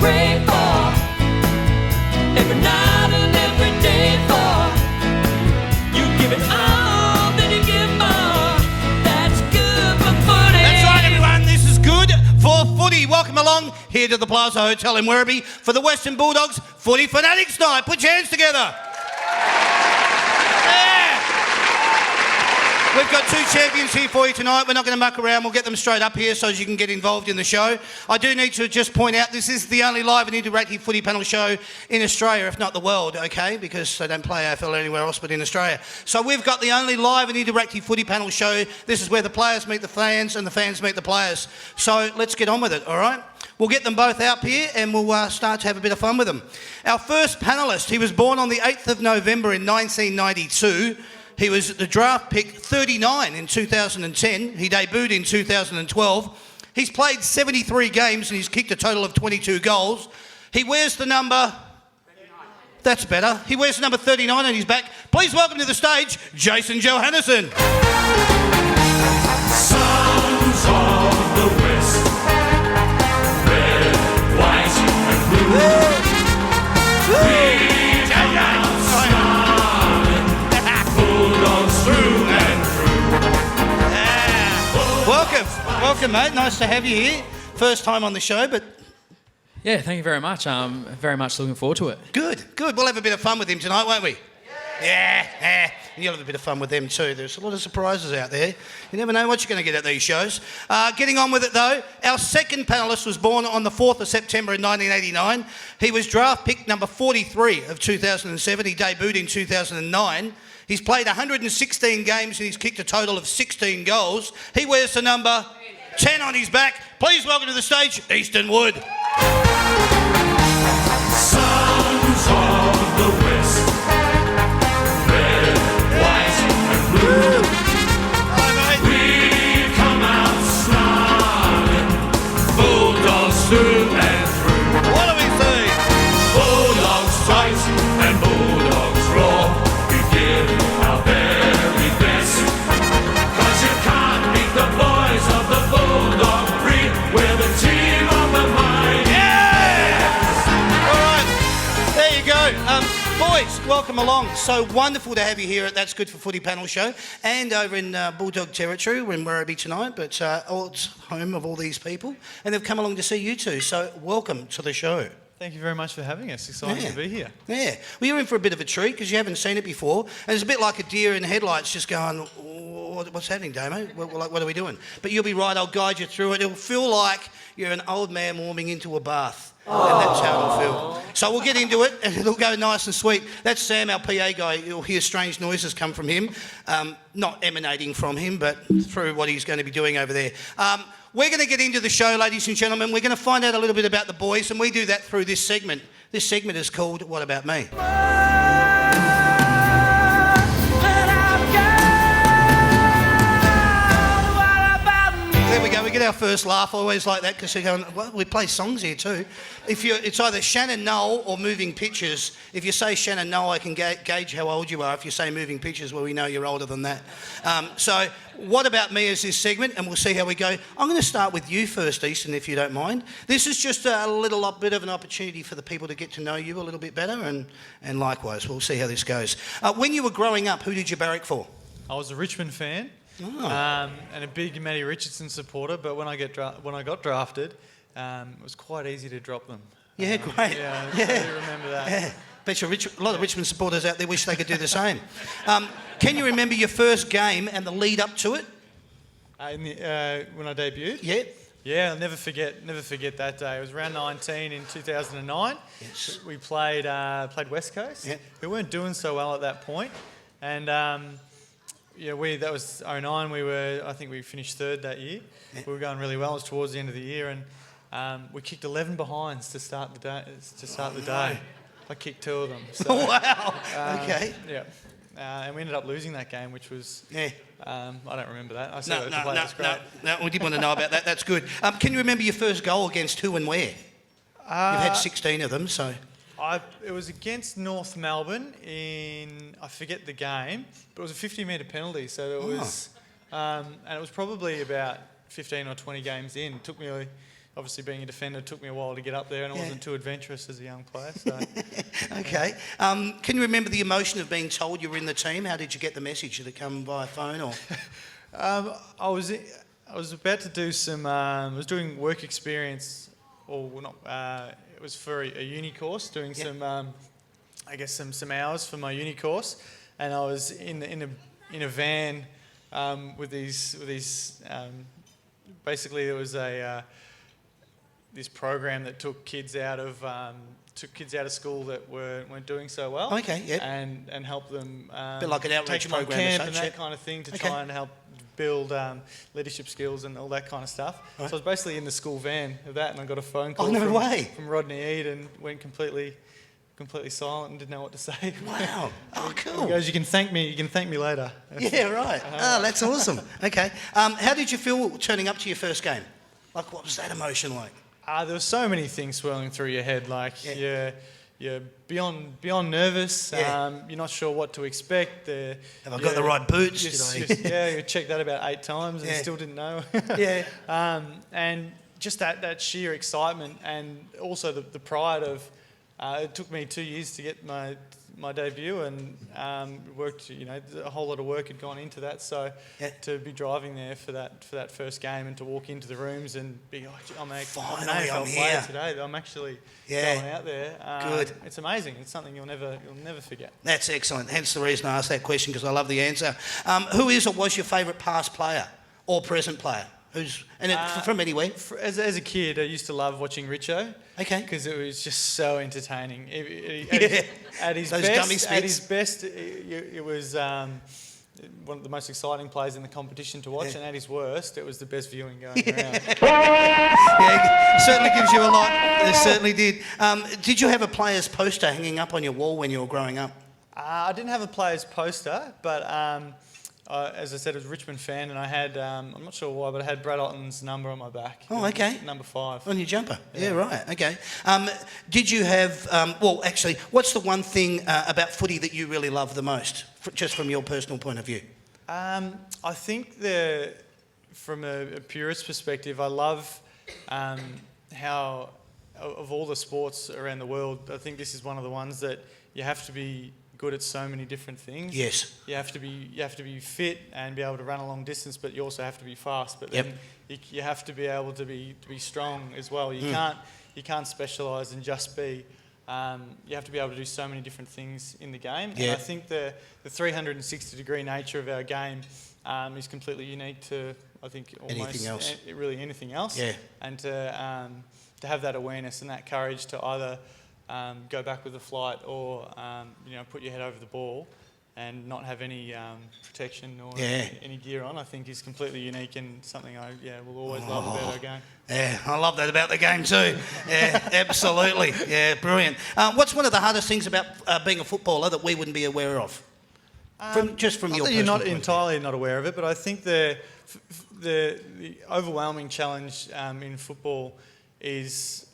pray for, every night and every day for. You give it all, then you give more. That's good for footy. That's right, everyone. This is good for footy. Welcome along here to the Plaza Hotel in Werribee for the Western Bulldogs Footy Fanatics night. Put your hands together. We've got two champions here for you tonight. We're not going to muck around. We'll get them straight up here so as you can get involved in the show. I do need to just point out this is the only live and interactive footy panel show in Australia, if not the world, okay? Because they don't play AFL anywhere else but in Australia. So we've got the only live and interactive footy panel show. This is where the players meet the fans and the fans meet the players. So let's get on with it, all right? We'll get them both out here and we'll start to have a bit of fun with them. Our first panellist, he was born on the 8th of November in 1992. He was the draft pick 39 in 2010. He debuted in 2012. He's played 73 games and he's kicked a total of 22 goals. He wears the number... 39. That's better. He wears the number 39 on his back. Please welcome to the stage, Jason Johannesson. Sons of the West, red, white and blue. We come out smiling, Bulldogs through and through. Welcome, mate. Nice to have you here. First time on the show, but... Yeah, thank you very much. I'm very much looking forward to it. Good. We'll have a bit of fun with him tonight, won't we? Yeah. And you'll have a bit of fun with them too. There's a lot of surprises out there. You never know what you're going to get at these shows. Getting on with it though, our second panellist was born on the 4th of September in 1989. He was draft pick number 43 of 2007. He debuted in 2009. He's played 116 games and he's kicked a total of 16 goals. He wears the number 10 on his back. Please welcome to the stage, Easton Wood. Sons of the West, red, white and blue. Hi, mate. We come out smiling, Bulldogs through and through. What do we see? Bulldogs fight and Bulldogs roar. We give our very best. 'Cause you can't beat the boys of the Bulldog breed. We're the team of the mind. All right, there you go. Boys, welcome along. So wonderful to have you here at That's Good for Footy panel show and over in Bulldog territory. We're in Werribee tonight, but it's home of all these people and they've come along to see you two. So welcome to the show. Thank you very much for having us. Excited to be here. Yeah. Well, you're in for a bit of a treat because you haven't seen it before. And it's a bit like a deer in headlights just going, what's happening, Damo? What are we doing? But you'll be right. I'll guide you through it. It'll feel like you're an old man warming into a bath. And that's how it'll feel. So we'll get into it and it'll go nice and sweet. That's Sam, our PA guy. You'll hear strange noises come from him. Not emanating from him, but through what he's going to be doing over there. We're going to get into the show, ladies and gentlemen. We're going to find out a little bit about the boys, and we do that through this segment. This segment is called What About Me? There we go. We get our first laugh. I always like that because they're going, well, we play songs here too. It's either Shannon Noel or Moving Pictures. If you say Shannon Noel, I can gauge how old you are. If you say Moving Pictures, well, we know you're older than that. So What About Me is this segment, and we'll see how we go. I'm going to start with you first, Easton, if you don't mind. This is just a little bit of an opportunity for the people to get to know you a little bit better, and likewise, we'll see how this goes. When you were growing up, who did you barrack for? I was a Richmond fan and a big Matty Richardson supporter, but when I got drafted, it was quite easy to drop them. Yeah, great. Yeah, I do remember that. Yeah. Bet you a lot of Richmond supporters out there wish they could do the same. Can you remember your first game and the lead up to it? When I debuted? Yeah. Yeah, I'll never forget that day. It was round 19 in 2009. Yes. We played West Coast. Yeah. We weren't doing so well at that point, and that was 09. I think we finished third that year. Yeah. We were going really well. It was towards the end of the year, and we kicked 11 behinds to start the day. I kicked 2 of them. So, wow. Okay. Yeah. And we ended up losing that game, which was... Yeah. I don't remember that. I said No, it to play. That's great. no, we did want to know about that. That's good. Can you remember your first goal against who and where? You've had 16 of them, so... It was against North Melbourne I forget the game, but it was a 50-metre penalty, so it was... and it was probably about 15 or 20 games in. It took me obviously being a defender, it took me a while to get up there, and I wasn't too adventurous as a young player. So. Okay. Can you remember the emotion of being told you were in the team? How did you get the message? Did it come via phone or? I was about to do some. I was doing work experience, or not. It was for a uni course, doing some. I guess some hours for my uni course, and I was in a van with these. Basically, there was this program that took kids out of school that weren't doing so well. Okay, yep. And help them. Bit like an outreach take them on program as camp and such, that kind of thing to try and help build leadership skills and all that kind of stuff. Right. So I was basically in the school van of that, and I got a phone call from Rodney Eade, and went completely silent and didn't know what to say. Wow. Oh, cool. He goes, you can thank me later. Yeah, right. Oh, that's awesome. Okay. How did you feel turning up to your first game? Like, what was that emotion like? There were so many things swirling through your head. Like, you're beyond nervous. Yeah. You're not sure what to expect. Have I got the right boots? You checked that about 8 times and still didn't know. Yeah. And just that sheer excitement, and also the pride of. It took me 2 years to get my debut, and worked. A whole lot of work had gone into that. So to be driving there for that first game, and to walk into the rooms and be, I'm an AFL player today. I'm actually going out there. Good. It's amazing. It's something you'll never forget. That's excellent. Hence the reason I asked that question, because I love the answer. Who is or was your favourite past player or present player? From anywhere? As a kid, I used to love watching Richo. Okay. Because it was just so entertaining. At his best, it was one of the most exciting players in the competition to watch, and at his worst, it was the best viewing going around. Yeah, it certainly gives you a lot. It certainly did. Did you have a player's poster hanging up on your wall when you were growing up? I didn't have a player's poster, but as I said, I was a Richmond fan, and I had, I'm not sure why, but I had Brad Otten's number on my back. Oh, okay. Number 5. On your jumper? Yeah, right, okay. Did you have, what's the one thing about footy that you really love the most, just from your personal point of view? I think from a purist perspective, I love how, of all the sports around the world, I think this is one of the ones that you have to be good at so many different things. Yes. You have to be fit and be able to run a long distance, but you also have to be fast. But then you have to be able to be strong as well. You can't specialise and just be. You have to be able to do so many different things in the game. Yeah. And I think the 360-degree nature of our game is completely unique to, I think, almost anything else. Yeah. And to have that awareness and that courage to either go back with the flight or put your head over the ball and not have any protection or any gear on, I think is completely unique and something I will always love about our game. Yeah, I love that about the game too. Yeah, absolutely. Yeah, brilliant. What's one of the hardest things about being a footballer that we wouldn't be aware of? From your personal You're not point of view. entirely not aware of it, but I think the overwhelming challenge in football is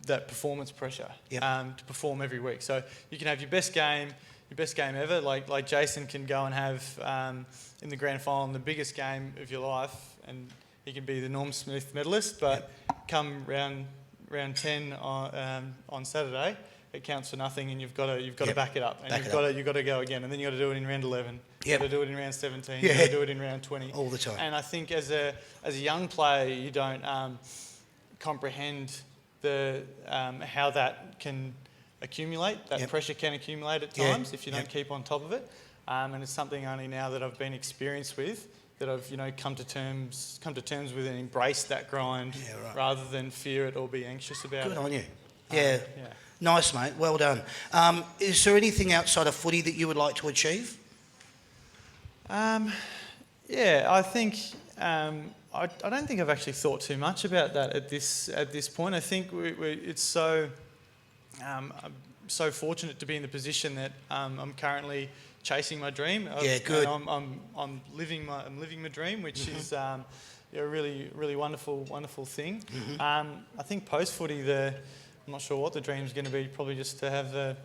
that performance pressure to perform every week. So you can have your best game ever. Like Jason can go and have in the grand final the biggest game of your life, and he can be the Norm Smith medalist. But come round 10 on Saturday, it counts for nothing, and you've got to back it up, and you've got to go again, and then you've got to do it in round 11. You've got to do it in round 17. You've got to do it in round 20. All the time. And I think as a young player, you don't comprehend how that can accumulate. That pressure can accumulate at times if you don't keep on top of it. And it's something only now that I've been experienced with that I've come to terms with and embraced that grind rather than fear it or be anxious about it. Good on you. Yeah. Nice, mate. Well done. Is there anything outside of footy that you would like to achieve? I think I don't think I've actually thought too much about that at this point. I think it's so I'm so fortunate to be in the position that I'm currently chasing my dream. Good. I'm living my dream, which is a really wonderful thing. Mm-hmm. I think post footy, I'm not sure what the dream's going to be. Probably just to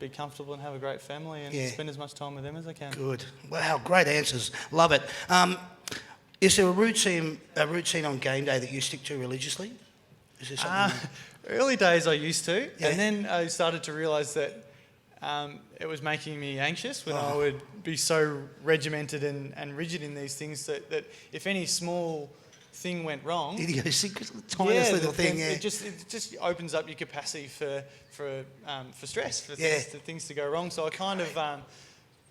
be comfortable and have a great family and spend as much time with them as I can. Good. Wow, great answers. Love it. Is there a routine on game day that you stick to religiously? Is there something? Early days I used to, Yeah. and then I started to realise that it was making me anxious when I would be so regimented and rigid in these things that if any small thing went wrong, Idiosyncrasy, tiniest little thing. Yeah. it just opens up your capacity for stress, for Yeah. things to go wrong. So I kind of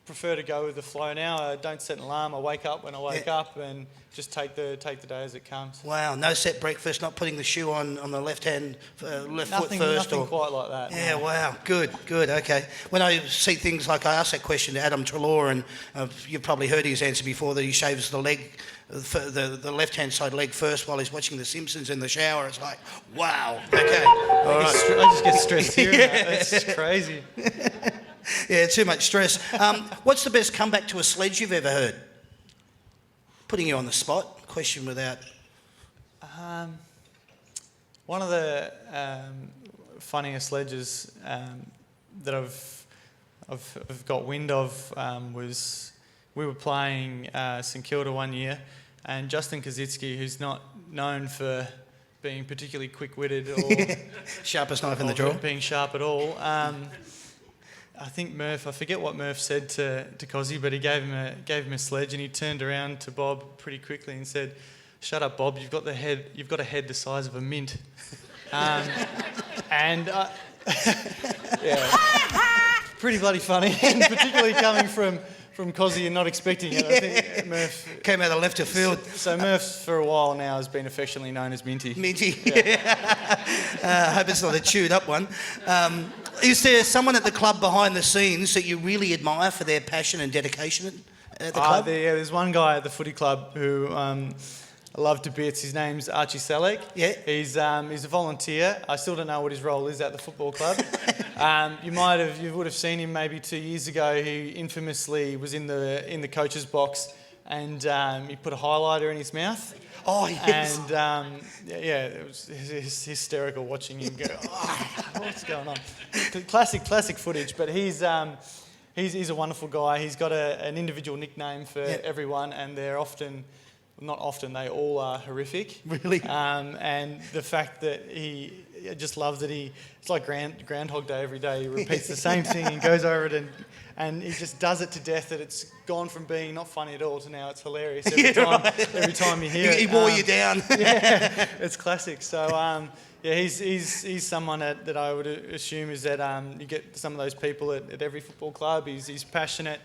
prefer to go with the flow now. I don't set an alarm. I wake up when I wake up and just take the day as it comes. Wow, no set breakfast, not putting the shoe on the left foot Nothing first. Nothing quite like that. Yeah, no. wow, good, okay. When I see things like, I asked that question to Adam Treloar, and you've probably heard his answer before, that he shaves the leg, the left-hand side leg first while he's watching The Simpsons in the shower. It's like, wow, okay. All right. I just get stressed hearing that. That's just crazy. Yeah, too much stress. What's the best comeback to a sledge you've ever heard? Putting you on the spot, question without... One of the funniest sledges that I've got wind of was we were playing St Kilda one year, and Justin Kazitsky, who's not known for being particularly quick-witted or Sharpest knife in the or drawer. being sharp at all. I think Murph, I forget what Murph said to Cozzy, but he gave him a sledge, and he turned around to Bob pretty quickly and said, "Shut up, Bob. You've got a head the size of a mint." Yeah, pretty bloody funny, and particularly coming from Cozzy and not expecting it. I think Murph Came out of left of field. So Murph, for a while now, has been affectionately known as Minty. Minty. I hope it's not a chewed up one. Is there someone at the club behind the scenes that you really admire for their passion and dedication at the club? There's one guy at the footy club who I love to bits. His name's Archie Selleck. Yeah. He's a volunteer. I still don't know what his role is at the football club. You would have seen him maybe 2 years ago. He infamously was in the coach's box, and he put a highlighter in his mouth. Oh, yes. And it was hysterical watching him go, what's going on? Classic footage, but he's a wonderful guy. He's got an individual nickname for everyone, and they're not often, they all are horrific. Really? And the fact that I just love that it's like Groundhog Day every day. He repeats the same thing and goes over it and he just does it to death, that it's gone from being not funny at all to now it's hilarious every time you hear it. He wore you down. Yeah, it's classic. So he's someone that I would assume is that you get some of those people at every football club. He's passionate.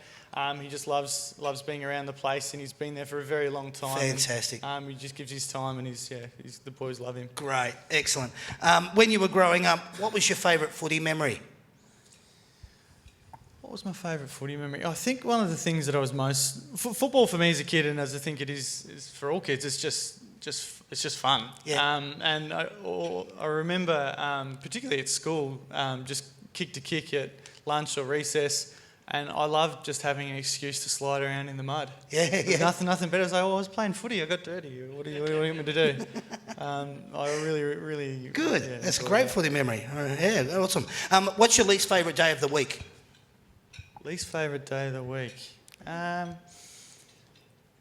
He just loves being around the place, and he's been there for a very long time. Fantastic. He just gives his time, and the boys love him. Great, excellent. When you were growing up, what was your favourite footy memory? What was my favourite footy memory? I think one of the things that I was football for me as a kid, and as I think it is for all kids, it's just fun. Yeah. And I remember, particularly at school, just kick to kick at lunch or recess. And I loved just having an excuse to slide around in the mud. Yeah. Nothing better. I was playing footy. I got dirty. What do you want me to do? I really... Good. Yeah, That's a great footy memory. Yeah, awesome. What's your least favourite day of the week? Least favourite day of the week?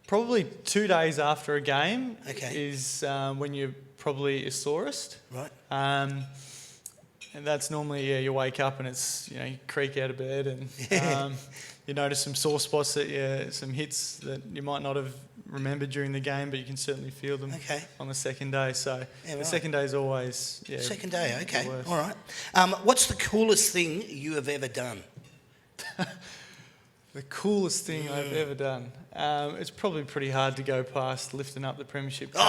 Probably 2 days after a game is when you're probably your sorest. Right. And that's normally, you wake up and it's, you creak out of bed and you notice some sore spots, some hits that you might not have remembered during the game, but you can certainly feel them on the second day. So the second day is always, Second day, okay. the worst. All right. What's the coolest thing you have ever done? The coolest thing I've ever done. It's probably pretty hard to go past lifting up the premiership cup.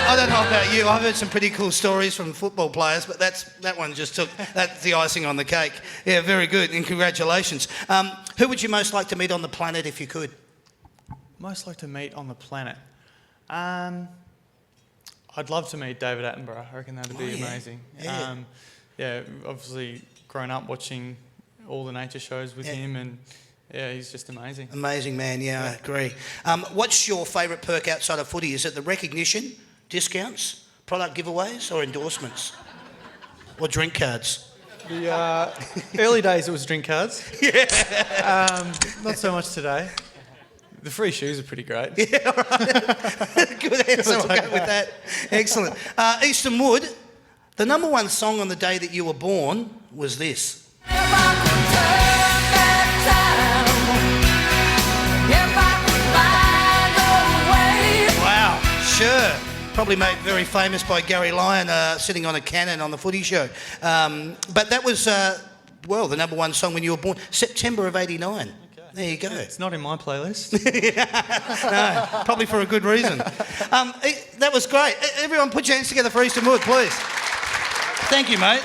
I don't know about you. I've heard some pretty cool stories from football players, but that one just that's the icing on the cake. Yeah, very good, and congratulations. Who would you most like to meet on the planet if you could? Most like to meet on the planet. I'd love to meet David Attenborough. I reckon that'd be amazing. Yeah. Obviously grown up watching all the nature shows with him, and he's just amazing. Amazing man, I agree. What's your favourite perk outside of footy? Is it the recognition, discounts, product giveaways, or endorsements? Or drink cards? The early days it was drink cards. Yeah. Not so much today. The free shoes are pretty great. Yeah, all right. Good answer. I'll go with that. Excellent. Easton Wood, the number one song on the day that you were born was this. If I could turn back time, if I could find a way. Wow. Sure. Probably made very famous by Gary Lyon sitting on a cannon on the Footy Show. But that was, the number one song when you were born, September of '89. There you go. It's not in my playlist. No, probably for a good reason. That was great. Everyone put your hands together for Easton Wood, please. Thank you, mate.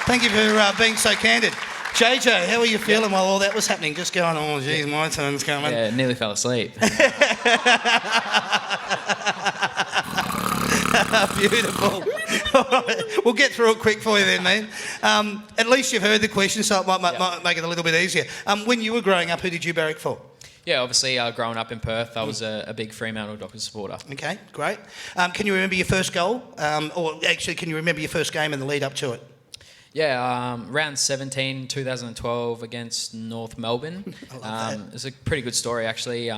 Thank you for being so candid. JJ, how are you feeling while all that was happening? Just going, oh, geez, my turn's coming. Yeah, nearly fell asleep. Beautiful. All right, we'll get through it quick for you then, man. At least you've heard the question, so it might make it a little bit easier. When you were growing up, who did you barrack for? Yeah, obviously, growing up in Perth, I was a big Fremantle Dockers supporter. Okay, great. Can you remember your first goal? Or actually, can you remember your first game and the lead up to it? Yeah, round 17, 2012 against North Melbourne. I love that. It's a pretty good story, actually.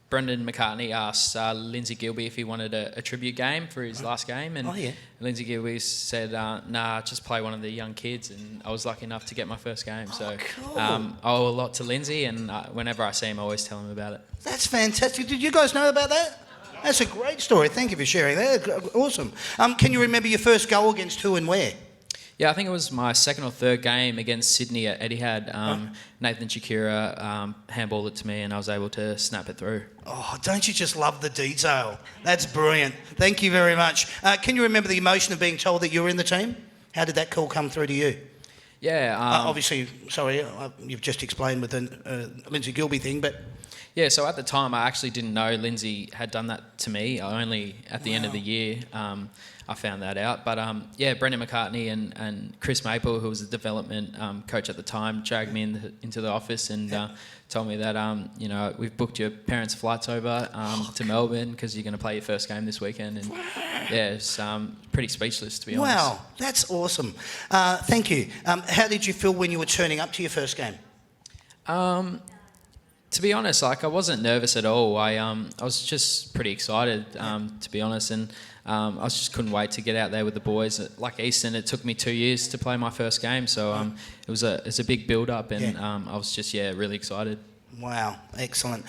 Brendan McCartney asked Lindsay Gilbey if he wanted a tribute game for his last game, and Lindsay Gilbey said, nah, just play one of the young kids, and I was lucky enough to get my first game. So cool. I owe a lot to Lindsay, and whenever I see him, I always tell him about it. That's fantastic. Did you guys know about that? That's a great story. Thank you for sharing that. Awesome. Can you remember your first goal against who and where? Yeah, I think it was my second or third game against Sydney at Etihad. Nathan Shakira handballed it to me and I was able to snap it through. Oh, don't you just love the detail? That's brilliant. Thank you very much. Can you remember the emotion of being told that you were in the team? How did that call come through to you? Yeah. Obviously, sorry, you've just explained with the Lindsay Gilbey thing, but... Yeah, so at the time I actually didn't know Lindsay had done that to me. Only at the end of the year I found that out. But Brendan McCartney and Chris Maple, who was the development coach at the time, dragged me into the office and told me that we've booked your parents' flights over to Melbourne because you're going to play your first game this weekend. And it's pretty speechless, to be honest. Wow, that's awesome. Thank you. How did you feel when you were turning up to your first game? To be honest, I wasn't nervous at all. I was just pretty excited, to be honest, and I just couldn't wait to get out there with the boys. Like Easton, it took me 2 years to play my first game, so it's a big build-up, and I was just really excited. Wow, excellent.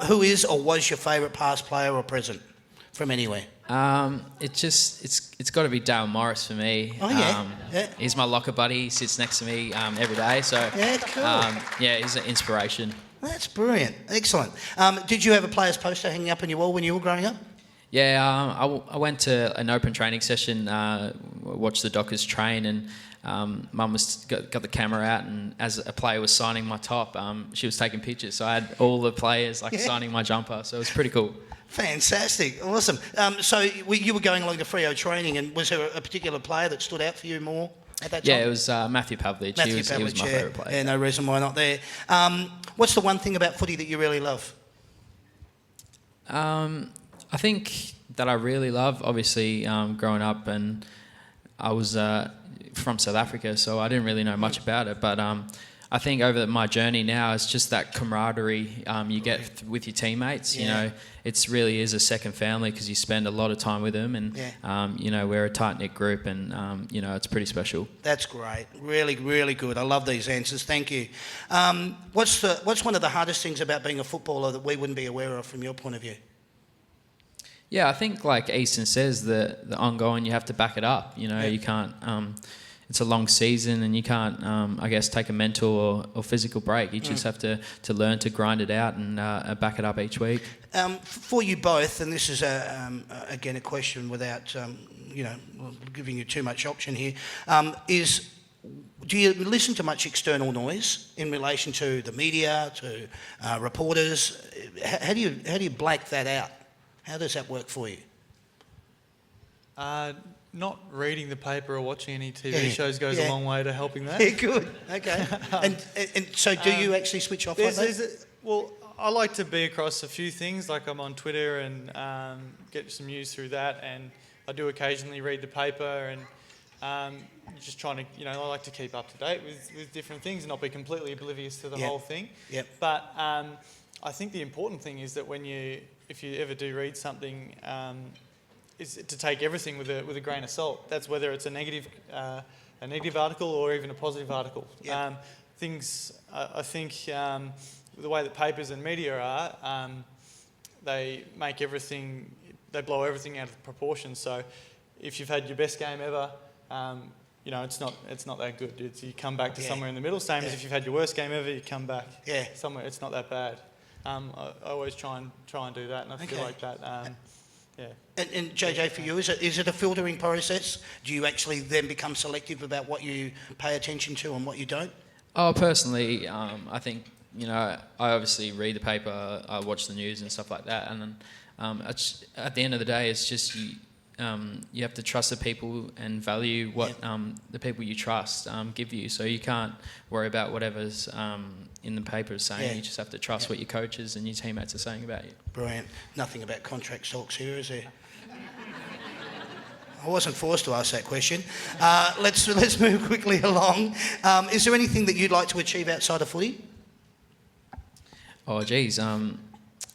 Who is or was your favourite past player or present from anywhere? It's got to be Dale Morris for me. Oh yeah. He's my locker buddy. He sits next to me every day, so cool. He's an inspiration. That's brilliant. Excellent. Did you have a player's poster hanging up on your wall when you were growing up? Yeah, I went to an open training session, watched the Dockers train, and Mum got the camera out, and as a player was signing my top, she was taking pictures. So I had all the players signing my jumper, so it was pretty cool. Fantastic. Awesome. So you were going along to Freo training, and was there a particular player that stood out for you more at that time? Yeah, it was Matthew Pavlich. He was my favourite player. Yeah, no reason why not there. What's the one thing about footy that you really love? I think that I really love, obviously, growing up, and I was from South Africa, so I didn't really know much about it, but I think over my journey now, it's just that camaraderie you get with your teammates. You know, it really is a second family because you spend a lot of time with them, and we're a tight-knit group, and it's pretty special. That's great. Really, really good. I love these answers. Thank you. What's one of the hardest things about being a footballer that we wouldn't be aware of from your point of view? Yeah, I think like Easton says, the ongoing, you have to back it up. You can't. It's a long season, and you can't, take a mental or physical break. You just have to learn to grind it out and back it up each week. For you both, and this is again a question without giving you too much option here, do you listen to much external noise in relation to the media, to reporters? How do you blank that out? How does that work for you? Not reading the paper or watching any TV shows goes a long way to helping that. Yeah, good. Okay. and so do you actually switch off like that? Well, I like to be across a few things. Like I'm on Twitter and get some news through that, and I do occasionally read the paper. And just trying to, I like to keep up to date with different things and not be completely oblivious to the whole thing. Yep. But I think the important thing is that if you ever do read something, is to take everything with a grain of salt. That's whether it's a negative article or even a positive article. Yep. I think the way that papers and media are, they blow everything out of proportion. So if you've had your best game ever, it's not that good. You come back to somewhere in the middle. Same as if you've had your worst game ever, you come back somewhere. It's not that bad. I always try and do that, and I feel like that. And JJ, for you, is it a filtering process? Do you actually then become selective about what you pay attention to and what you don't? Oh, personally, I think, I obviously read the paper, I watch the news and stuff like that, and then at the end of the day, it's just you have to trust the people and value what the people you trust give you. So you can't worry about whatever's in the paper saying. You just have to trust what your coaches and your teammates are saying about you. Brilliant. Nothing about contract talks here, is there? I wasn't forced to ask that question. Let's move quickly along. Is there anything that you'd like to achieve outside of footy? Oh, geez. I'm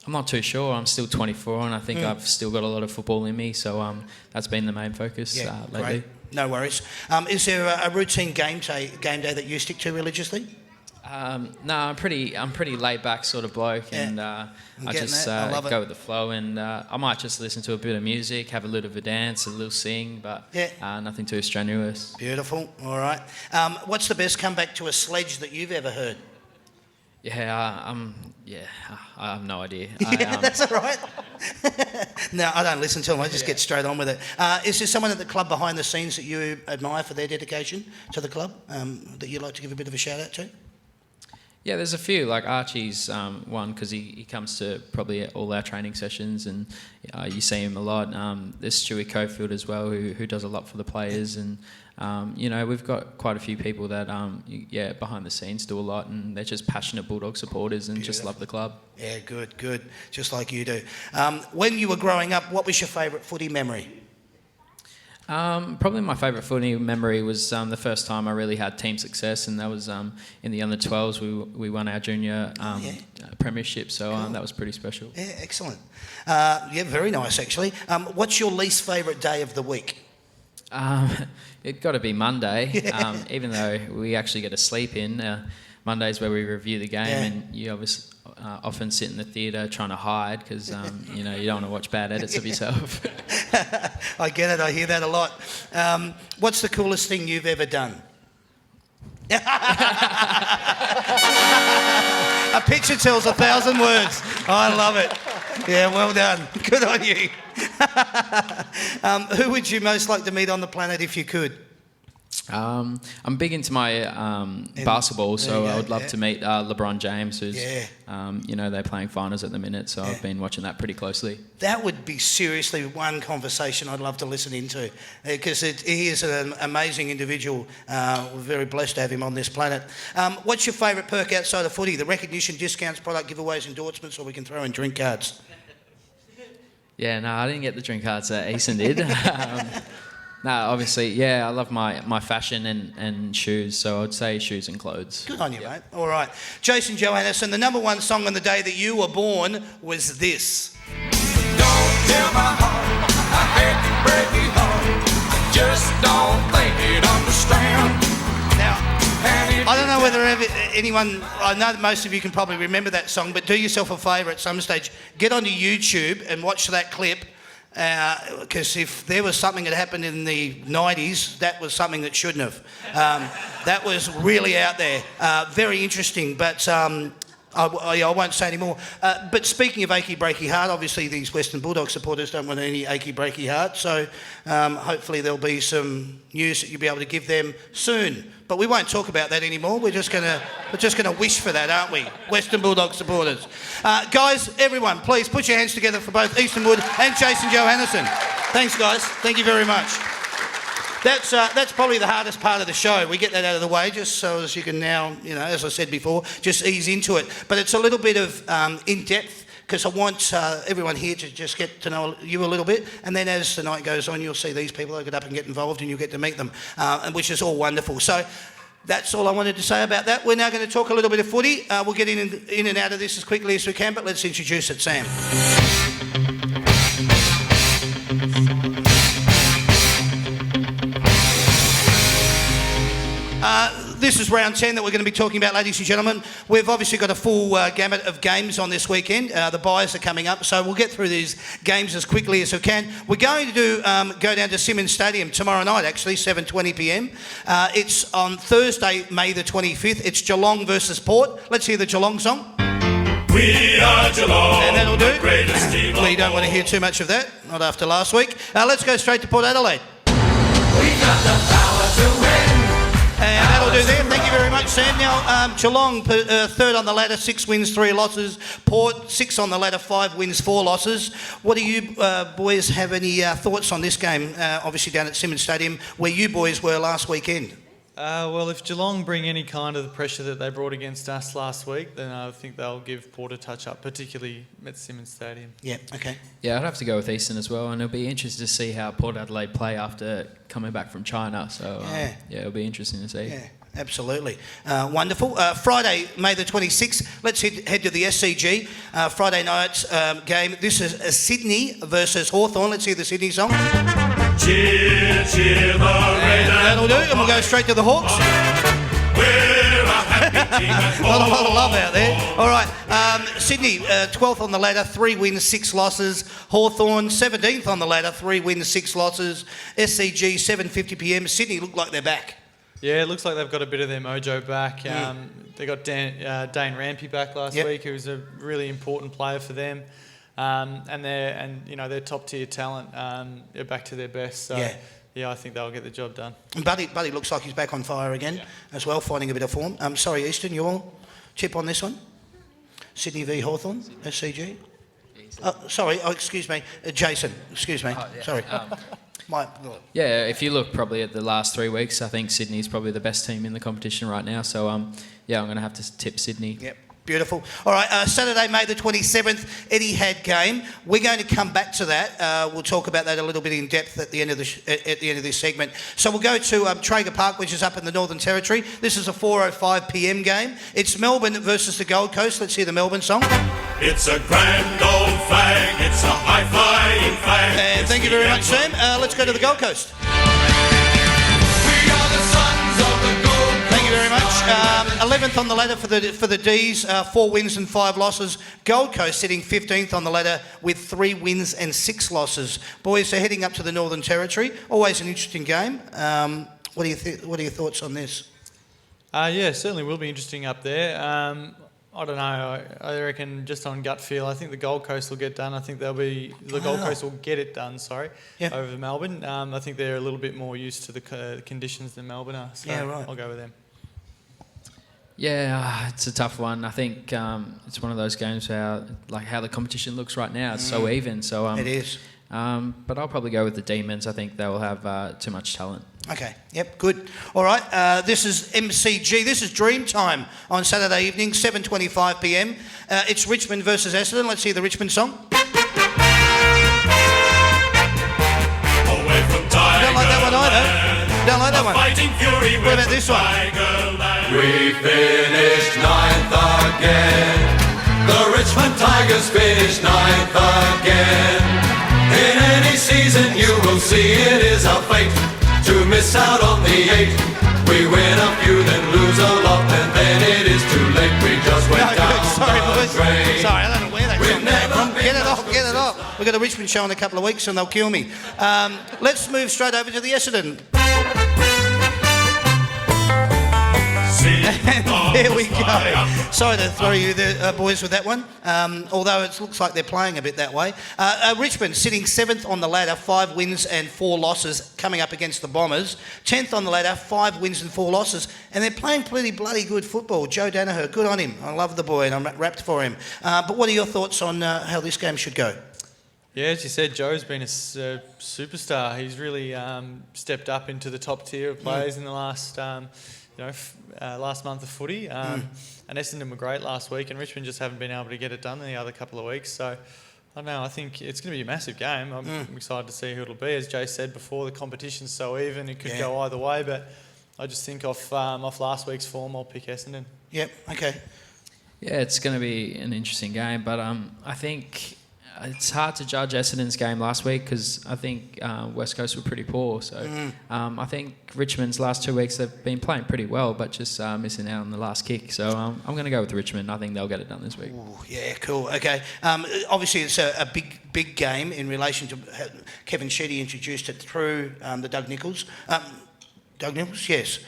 not too sure. I'm still 24 and I think I've still got a lot of football in me. So that's been the main focus lately. Great. No worries. Is there a routine game day that you stick to religiously? No, I'm pretty laid back sort of bloke, and I just go with the flow, and I might just listen to a bit of music, have a little bit of a dance, a little sing, but nothing too strenuous. Beautiful. All right. What's the best comeback to a sledge that you've ever heard? I have no idea. That's all right. No, I don't listen to them. I just get straight on with it. Is there someone at the club behind the scenes that you admire for their dedication to the club that you'd like to give a bit of a shout out to? Yeah, there's a few. Like Archie's one because he comes to probably all our training sessions and you see him a lot. There's Stewie Cofield as well who does a lot for the players, and we've got quite a few people that behind the scenes do a lot, and they're just passionate Bulldog supporters and just love the club. Yeah, good, just like you do. When you were growing up, what was your favourite footy memory? Probably my favourite footy memory was the first time I really had team success, and that was in the under-12s. We won our junior premiership, so cool. That was pretty special. Yeah, excellent. Very nice, actually. What's your least favourite day of the week? It's got to be Monday, even though we actually get to sleep in. Monday's where we review the game, and you obviously often sit in the theatre trying to hide because you don't want to watch bad edits of yourself. I get it. I hear that a lot. What's the coolest thing you've ever done? A picture tells 1,000 words. I love it. Yeah, well done. Good on you. Who would you most like to meet on the planet if you could? I'm big into my basketball, so I would love to meet LeBron James, who's, they're playing finals at the minute, so I've been watching that pretty closely. That would be seriously one conversation I'd love to listen into, because he is an amazing individual. We're very blessed to have him on this planet. What's your favourite perk outside of footy? The recognition, discounts, product giveaways, endorsements, or we can throw in drink cards? Yeah, no, I didn't get the drink cards that Eason did. No, obviously, I love my fashion and shoes, so I'd say shoes and clothes. Good on you, mate. All right. Jason Johannesson, the number one song on the day that you were born was this. Don't tell my heart, I hate to break it heart. I just don't think it understand. Now, I don't know whether anyone, I know that most of you can probably remember that song, but do yourself a favour at some stage. Get onto YouTube and watch that clip. Because if there was something that happened in the 90s, that was something that shouldn't have. That was really out there. Very interesting, but I won't say any more. But speaking of achy breaky heart, obviously these Western Bulldog supporters don't want any achy breaky heart, so hopefully there'll be some news that you'll be able to give them soon. But we won't talk about that anymore. We're just gonna wish for that, aren't we? Western Bulldog supporters. Guys, everyone, please put your hands together for both Easton Wood and Jason Johannesson. Thanks, guys. Thank you very much. That's probably the hardest part of the show. We get that out of the way just so as you can now, as I said before, just ease into it. But it's a little bit of in-depth because I want everyone here to just get to know you a little bit, and then as the night goes on, you'll see these people that get up and get involved, and you'll get to meet them, and which is all wonderful. So that's all I wanted to say about that. We're now going to talk a little bit of footy. We'll get in and out of this as quickly as we can, but let's introduce it, Sam. This is round 10 that we're going to be talking about, ladies and gentlemen. We've obviously got a full gamut of games on this weekend. The buys are coming up, so we'll get through these games as quickly as we can. We're going to go down to Simmons Stadium tomorrow night, actually, 7:20 p.m. It's on Thursday, May the 25th. It's Geelong versus Port. Let's hear the Geelong song. We are Geelong, And that'll do. the greatest team of We don't want to hear too much of that, not after last week. Let's go straight to Port Adelaide. We got the power to win. And that'll do there. Thank you very much, Sam. Now, Geelong, third on the ladder, 6 wins, 3 losses. Port, 6 on the ladder, 5 wins, 4 losses. What do you boys have any thoughts on this game, obviously down at Simmons Stadium, where you boys were last weekend? Well, if Geelong bring any kind of the pressure that they brought against us last week, then I think they'll give Port a touch-up, particularly at Simmons Stadium. Yeah, okay. Yeah, I'd have to go with Eastern as well, and it'll be interesting to see how Port Adelaide play after coming back from China. So, yeah, it'll be interesting to see. Yeah, absolutely. Wonderful. Friday, May the 26th, let's head to the SCG. Friday night's game. This is Sydney versus Hawthorn. Let's hear the Sydney song. Cheer, cheer the red and That'll do, and we'll go straight to the Hawks. we're a happy team at A lot of home. love out there. All right, Sydney, 12th on the ladder, 3 wins, 6 losses. Hawthorn, 17th on the ladder, 3 wins, 6 losses. SCG, 7:50 p.m. Sydney look like they're back. Yeah, it looks like they've got a bit of their mojo back. They got Dane Rampy back last week, who was a really important player for them. And their top tier talent are back to their best. So yeah, I think they'll get the job done. And Buddy looks like he's back on fire again as well, finding a bit of form. Sorry, Easton, you all chip on this one? Sydney v Hawthorn, SCG? Excuse me, Jason, excuse me, sorry. Yeah, if you look probably at the last 3 weeks, I think Sydney's probably the best team in the competition right now. So, yeah, I'm going to have to tip Sydney. Yep. Beautiful. All right, Saturday, May the 27th, Etihad game. We're going to come back to that. We'll talk about that a little bit in depth at the end of this segment. So we'll go to Traeger Park, which is up in the Northern Territory. This is a 4:05 p.m. game. It's Melbourne versus the Gold Coast. Let's hear the Melbourne song. It's a grand old flag, it's a high-flying flag. And thank you very much, Sam. Let's go to the Gold Coast. We are the sons of the gold. Thank you very much. 11th on the ladder for the D's, 4 wins and 5 losses. Gold Coast sitting 15th on the ladder with 3 wins and 6 losses. Boys, they're heading up to the Northern Territory. Always an interesting game. What are your thoughts on this? Yeah, certainly will be interesting up there. I don't know. I reckon just on gut feel, I think the Gold Coast will get done. I think Gold Coast will get it done. Over Melbourne. I think they're a little bit more used to the conditions than Melbourne are. So Yeah, right. I'll go with them. Yeah, it's a tough one. I think it's one of those games where, like, how the competition looks right now, it's so even. So It is. But I'll probably go with the Demons. I think they will have too much talent. Okay, yep, good. All right, this is MCG. This is Dream Time on Saturday evening, 7:25 p.m. It's Richmond versus Essendon. Let's hear the Richmond song. Away from Tiger Don't like that one either. Don't like that one. Fighting fury What about this one? We finished 9th again. The Richmond Tigers finished 9th again. In any season you will see it is our fate to miss out on the 8. We win a few, then lose a lot, and then it is too late. We just went down Sorry, the boys. drain. Sorry, I don't know where that We've song came never from. been Get it off. We've got a Richmond show in a couple of weeks and they'll kill me. Let's move straight over to the Essendon. And there we go. Sorry to throw you there, boys, with that one. Although it looks like they're playing a bit that way. Richmond sitting 7th on the ladder, 5 wins and 4 losses, coming up against the Bombers. 10th on the ladder, 5 wins and 4 losses, and they're playing pretty bloody good football. Joe Danaher, good on him. I love the boy, and I'm wrapped for him. But what are your thoughts on how this game should go? Yeah, as you said, Joe's been a superstar. He's really stepped up into the top tier of players in the last last month of footy. And Essendon were great last week, and Richmond just haven't been able to get it done in the other couple of weeks. So, I don't know, I think it's going to be a massive game. I'm excited to see who it'll be. As Jay said before, the competition's so even, it could go either way, but I just think off last week's form, I'll pick Essendon. Yep, okay. Yeah, it's going to be an interesting game, but I think it's hard to judge Essendon's game last week because I think West Coast were pretty poor. So I think Richmond's last 2 weeks they've been playing pretty well, but just missing out on the last kick. So I'm going to go with Richmond. I think they'll get it done this week. Ooh, yeah, cool. Okay. Obviously, it's a big game in relation to Kevin Sheedy introduced it through the Doug Nicholls. Doug Nicholls, yes.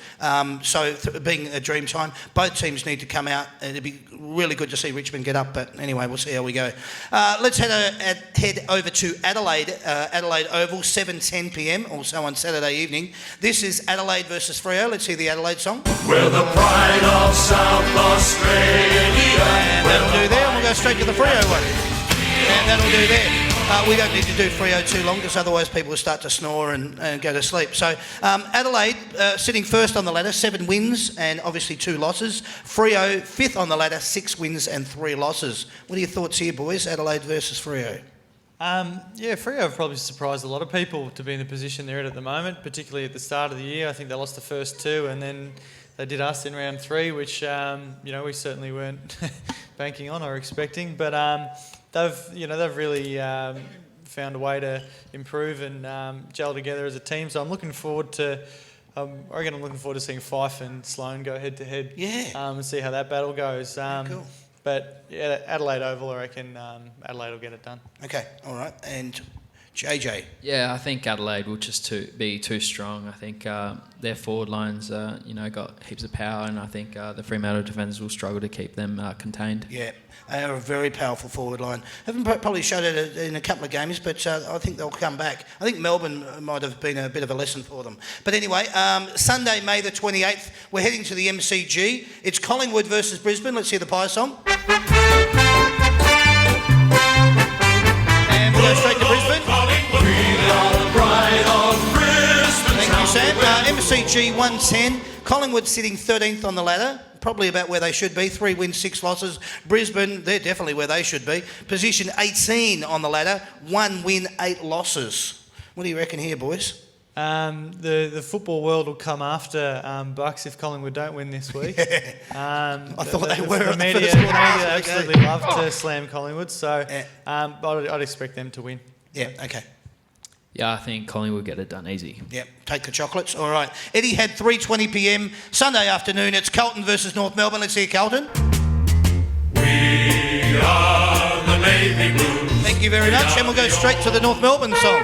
Being a dream time, both teams need to come out. It'd be really good to see Richmond get up, but anyway, we'll see how we go. Let's head over to Adelaide, Adelaide Oval, 7:10 p.m, also on Saturday evening. This is Adelaide versus Freo. Let's hear the Adelaide song. We're the pride of South Australia. And that'll do there, and we'll go straight to the Freo one. And that'll do there. We don't need to do Freo too long because otherwise people will start to snore and go to sleep. So Adelaide sitting first on the ladder, 7 wins and obviously 2 losses. Freo fifth on the ladder, 6 wins and 3 losses. What are your thoughts here, boys? Adelaide versus Freo. Freo have probably surprised a lot of people to be in the position they're at the moment, particularly at the start of the year. I think they lost the first 2 and then they did us in round 3, which we certainly weren't banking on or expecting. But they've really found a way to improve and gel together as a team. So I'm looking forward to seeing Fife and Sloane go head to head. And see how that battle goes. Cool. But yeah, Adelaide Oval, I reckon Adelaide will get it done. Okay, all right. And JJ. Yeah, I think Adelaide will just be too strong. I think their forward lines, got heaps of power, and I think the Fremantle defenders will struggle to keep them contained. Yeah, they are a very powerful forward line. Haven't probably showed it in a couple of games, but I think they'll come back. I think Melbourne might have been a bit of a lesson for them. But anyway, Sunday, May the 28th, we're heading to the MCG. It's Collingwood versus Brisbane. Let's hear the Pie song. And we'll go straight to Brisbane. Thank you, Sam. MCG 110. Collingwood sitting 13th on the ladder. Probably about where they should be. 3 wins, 6 losses. Brisbane, they're definitely where they should be. Position 18 on the ladder. 1 win, 8 losses. What do you reckon here, boys? The football world will come after Bucks if Collingwood don't win this week. I thought they were. The media absolutely love to slam Collingwood, so I'd expect them to win. Yeah, okay. Yeah, I think Collingwood will get it done easy. Yep, take the chocolates. All right. Eddie had 3:20 p.m. Sunday afternoon. It's Carlton versus North Melbourne. Let's hear Carlton. We are the Navy Blues. Thank you very much. And we'll go straight to the North Melbourne song.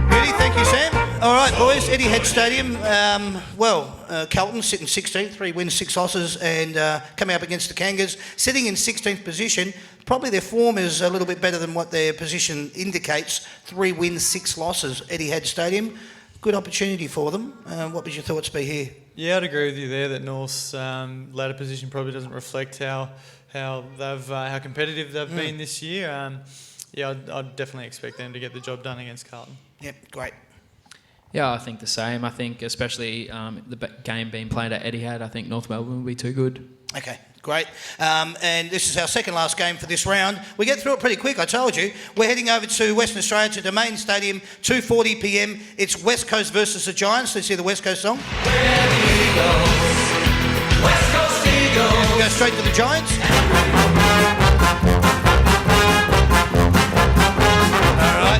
Ready? Thank you, Sam. All right, boys. Eddie Head Stadium. Carlton sitting 16th, 3 wins, 6 losses, and coming up against the Kangas, sitting in 16th position. Probably their form is a little bit better than what their position indicates. 3 wins, 6 losses. Eddie Head Stadium. Good opportunity for them. What would your thoughts be here? Yeah, I'd agree with you there that North's ladder position probably doesn't reflect how competitive they've been this year. I'd definitely expect them to get the job done against Carlton. Yep, great. Yeah, I think the same. I think especially the game being played at Etihad, I think North Melbourne will be too good. Okay, great. And this is our second last game for this round. We get through it pretty quick, I told you. We're heading over to Western Australia, to Domain Stadium, 2:40 p.m. It's West Coast versus the Giants. Let's hear the West Coast song. Where the Eagles, West Coast Eagles. And we'll go straight to the Giants.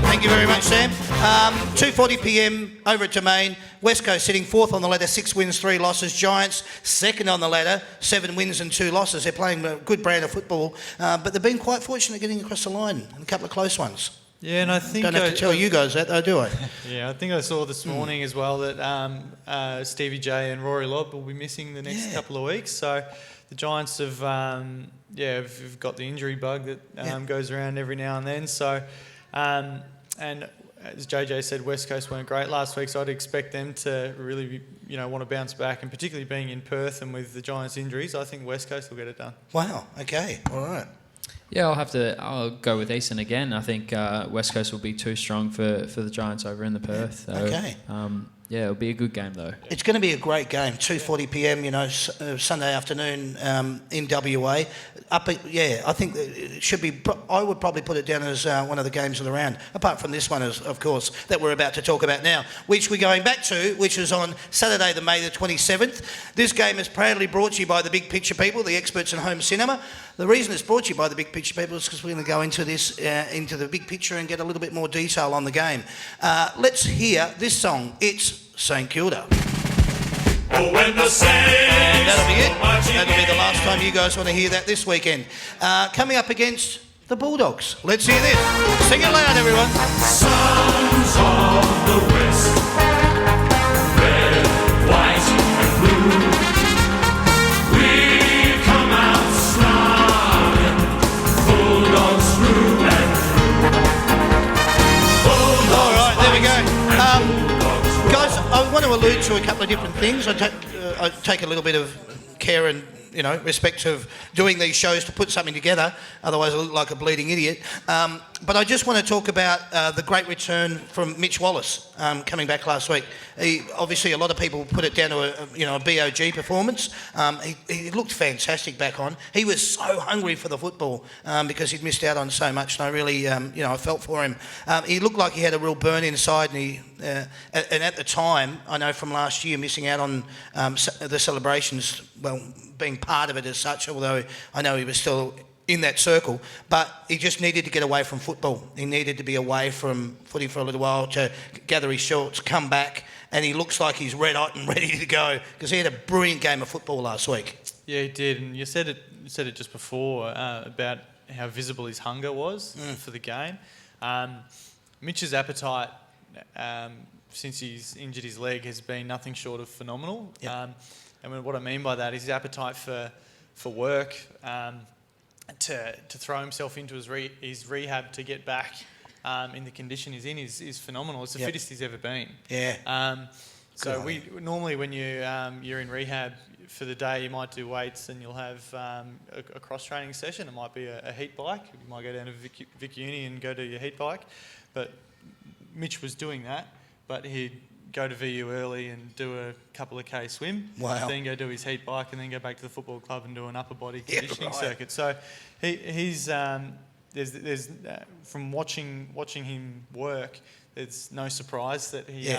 Thank you very much, Sam. 2:40 p.m. over at Domain. West Coast sitting 4th on the ladder, 6 wins, 3 losses. Giants 2nd on the ladder, 7 wins and 2 losses. They're playing a good brand of football, but they've been quite fortunate getting across the line and a couple of close ones. Yeah, and I think... Don't have to tell you guys that, though, do I? Yeah, I think I saw this morning as well that Stevie J and Rory Lobb will be missing the next couple of weeks. So the Giants have got the injury bug that goes around every now and then. So... and as JJ said, West Coast weren't great last week, so I'd expect them to really, want to bounce back, and particularly being in Perth and with the Giants' injuries, I think West Coast will get it done. Wow. Okay. All right. Yeah, I'll go with Eastern again. I think West Coast will be too strong for the Giants over in the Perth. So, Okay. Yeah, it'll be a good game though. It's going to be a great game. 2:40 p.m. Sunday afternoon in WA. I think that it should be. I would probably put it down as one of the games of the round. Apart from this one, of course, that we're about to talk about now, which we're going back to, which is on Saturday, the May the 27th. This game is proudly brought to you by the Big Picture people, the experts in home cinema. The reason it's brought to you by the Big Picture people is because we're going to go into this, into the big picture and get a little bit more detail on the game. Let's hear this song. It's St Kilda. Oh, when the Saints And that'll be it. marching That'll be the in. last time you guys want to hear that this weekend. Coming up against the Bulldogs. Let's hear this. Sing it loud, everyone. Sons of the West, red, white, and blue. We come out smiling, Bulldogs through and through. All right, there we go. Bulldogs Guys, I want to allude to a couple of different things. I take a little bit of care and respect of doing these shows to put something together. Otherwise, I look like a bleeding idiot. But I just want to talk about the great return from Mitch Wallace coming back last week. Obviously, a lot of people put it down to a BOG performance. He looked fantastic back on. He was so hungry for the football because he'd missed out on so much, and I really, I felt for him. He looked like he had a real burn inside, and and at the time, I know from last year, missing out on the celebrations, well, being part of it as such, although I know he was still in that circle, but he just needed to get away from football. He needed to be away from footy for a little while to gather his shorts, come back, and he looks like he's red-hot and ready to go because he had a brilliant game of football last week. Yeah, he did, and you said it just before about how visible his hunger was for the game. Mitch's appetite since he's injured his leg has been nothing short of phenomenal. Yep. And what I mean by that is his appetite for work, to throw himself into his rehab to get back in the condition he's in is phenomenal. It's the fittest he's ever been. Yeah. So normally when you're in rehab for the day, you might do weights and you'll have a cross training session. It might be a heat bike. You might go down to Victorian and go do your heat bike. But Mitch was doing that, but he'd go to VU early and do a couple of K swim, then go do his heat bike, and then go back to the football club and do an upper body conditioning circuit. So he's there's from watching him work, there's no surprise that he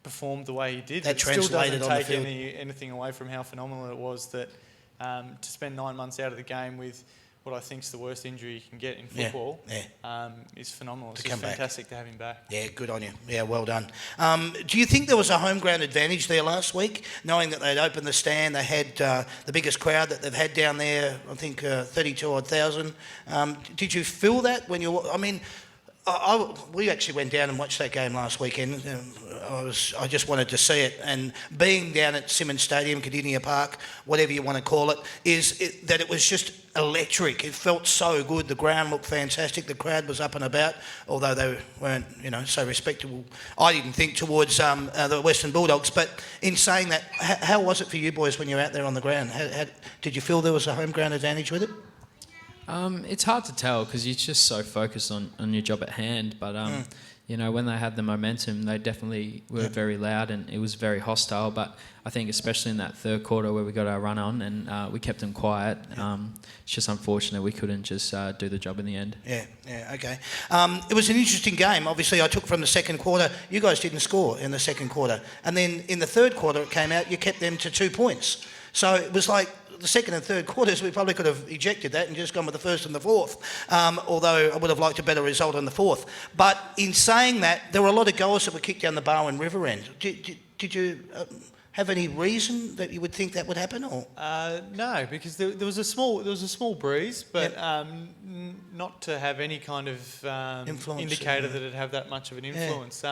performed the way he did. That It still translated doesn't on the take field. anything away from how phenomenal it was that to spend 9 months out of the game with what I think is the worst injury you can get in football is phenomenal. It's just fantastic to have him back. Yeah, good on you. Yeah, well done. Do you think there was a home ground advantage there last week, knowing that they'd opened the stand, they had the biggest crowd that they've had down there, I think 32,000. Did you feel that when you... I mean, we actually went down and watched that game last weekend. I just wanted to see it. And being down at Simmons Stadium, Cardinia Park, whatever you want to call it, that it was just electric. It felt so good. The ground looked fantastic. The crowd was up and about, although they weren't, so respectable. I didn't think towards the Western Bulldogs. But in saying that, how was it for you boys when you were out there on the ground? Did you feel there was a home ground advantage with it? It's hard to tell because you're just so focused on your job at hand. But, when they had the momentum, they definitely were very loud and it was very hostile. But I think especially in that third quarter where we got our run on and we kept them quiet, it's just unfortunate we couldn't just do the job in the end. Yeah, okay. It was an interesting game. Obviously, I took from the second quarter. You guys didn't score in the second quarter. And then in the third quarter, it came out, you kept them to 2 points. So it was like... the second and third quarters, we probably could have ejected that and just gone with the first and the fourth, although I would have liked a better result on the fourth. But in saying that, there were a lot of goals that were kicked down the Barwon River end. Did you have any reason that you would think that would happen? Or no, because there was a small breeze, but not to have any kind of indicator that it'd have that much of an influence.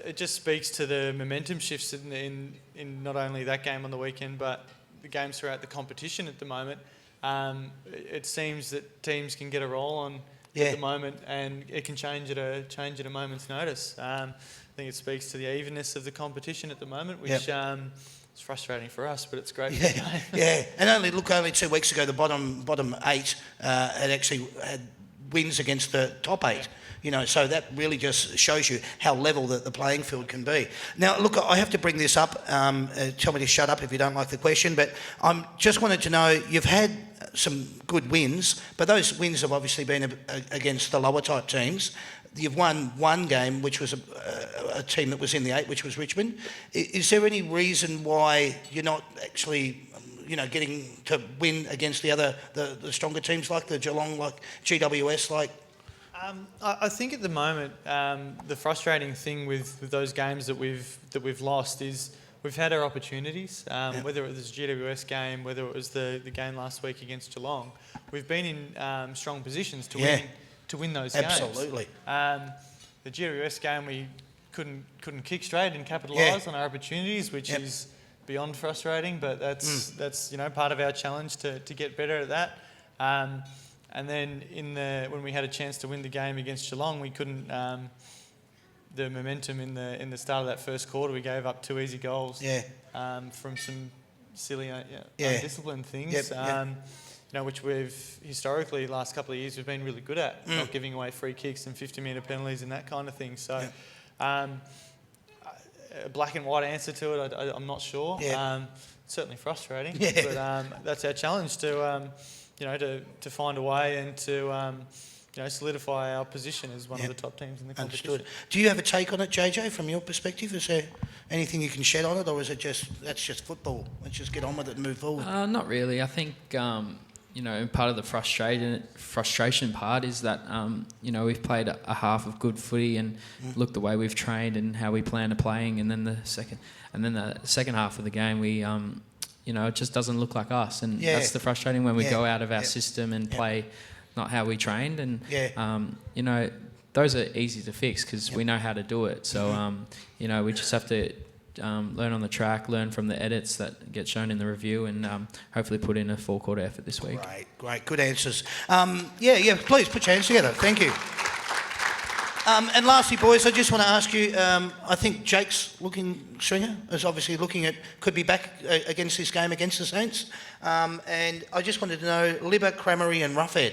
It just speaks to the momentum shifts in not only that game on the weekend, but the games throughout the competition at the moment. It seems that teams can get a roll on at the moment, and it can change at a moment's notice. I think it speaks to the evenness of the competition at the moment, which it's frustrating for us, but it's great for the game. And only 2 weeks ago, the bottom 8 had wins against the top 8. You know, so that really just shows you how level the playing field can be. Now, look, I have to bring this up. Tell me to shut up if you don't like the question, but I just wanted to know, you've had some good wins, but those wins have obviously been against the lower type teams. You've won one game, which was a team that was in the 8, which was Richmond. Is there any reason why you're not actually, you know, getting to win against the stronger teams like the Geelong, like GWS, like? I think at the moment the frustrating thing with those games that we've lost is we've had our opportunities. Whether it was the GWS game, whether it was the game last week against Geelong, we've been in strong positions to win those games. Absolutely. The GWS game we couldn't kick straight and capitalise on our opportunities, which is beyond frustrating. But that's you know, part of our challenge to get better at that. And then when we had a chance to win the game against Geelong, we couldn't. The momentum in the start of that first quarter, we gave up 2 easy goals. From some silly, undisciplined things. You know, which we've historically last couple of years we've been really good at, not giving away free kicks and 50-metre penalties and that kind of thing. So, a black and white answer to it, I'm not sure. Certainly frustrating, but that's our challenge to. You know, to find a way and to, you know, solidify our position as one of the top teams in the competition. Understood. Do you have a take on it, JJ, from your perspective? Is there anything you can shed on it, or is it that's just football? Let's just get on with it and move forward. Not really. I think, you know, part of the frustration part is that, you know, we've played a half of good footy and look the way we've trained and how we plan to playing, and then the second half of the game we. You know, it just doesn't look like us, and that's the frustrating when we go out of our system and play not how we trained, and you know, those are easy to fix because we know how to do it. So you know, we just have to learn on the track, learn from the edits that get shown in the review, and hopefully put in a full-court effort this week. Great, good answers. Please put your hands together. Thank you. And lastly, boys, I just want to ask you, I think Jake's Stringer is obviously could be back against this game against the Saints. And I just wanted to know, Libber, Cramery and Roughhead,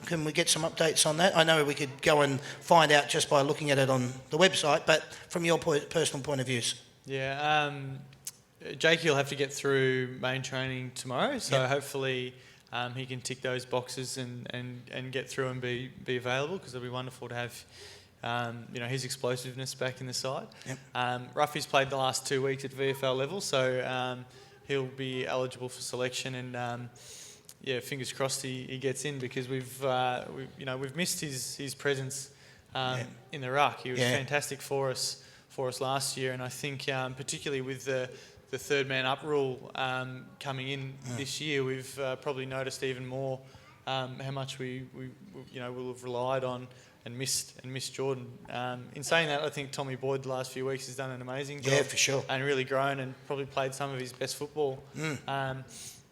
can we get some updates on that? I know we could go and find out just by looking at it on the website, but from your personal point of views. Jake will have to get through main training tomorrow, so hopefully... he can tick those boxes and get through and be available, because it'll be wonderful to have you know, his explosiveness back in the side. Ruffy's played the last 2 weeks at VFL level, so he'll be eligible for selection, and fingers crossed he gets in, because we've missed his presence in the ruck. He was fantastic for us last year, and I think particularly with the third man up rule coming in this year, we've probably noticed even more how much we will have relied on and missed Jordan. In saying that, I think Tommy Boyd the last few weeks has done an amazing job. Yeah, for sure. And really grown and probably played some of his best football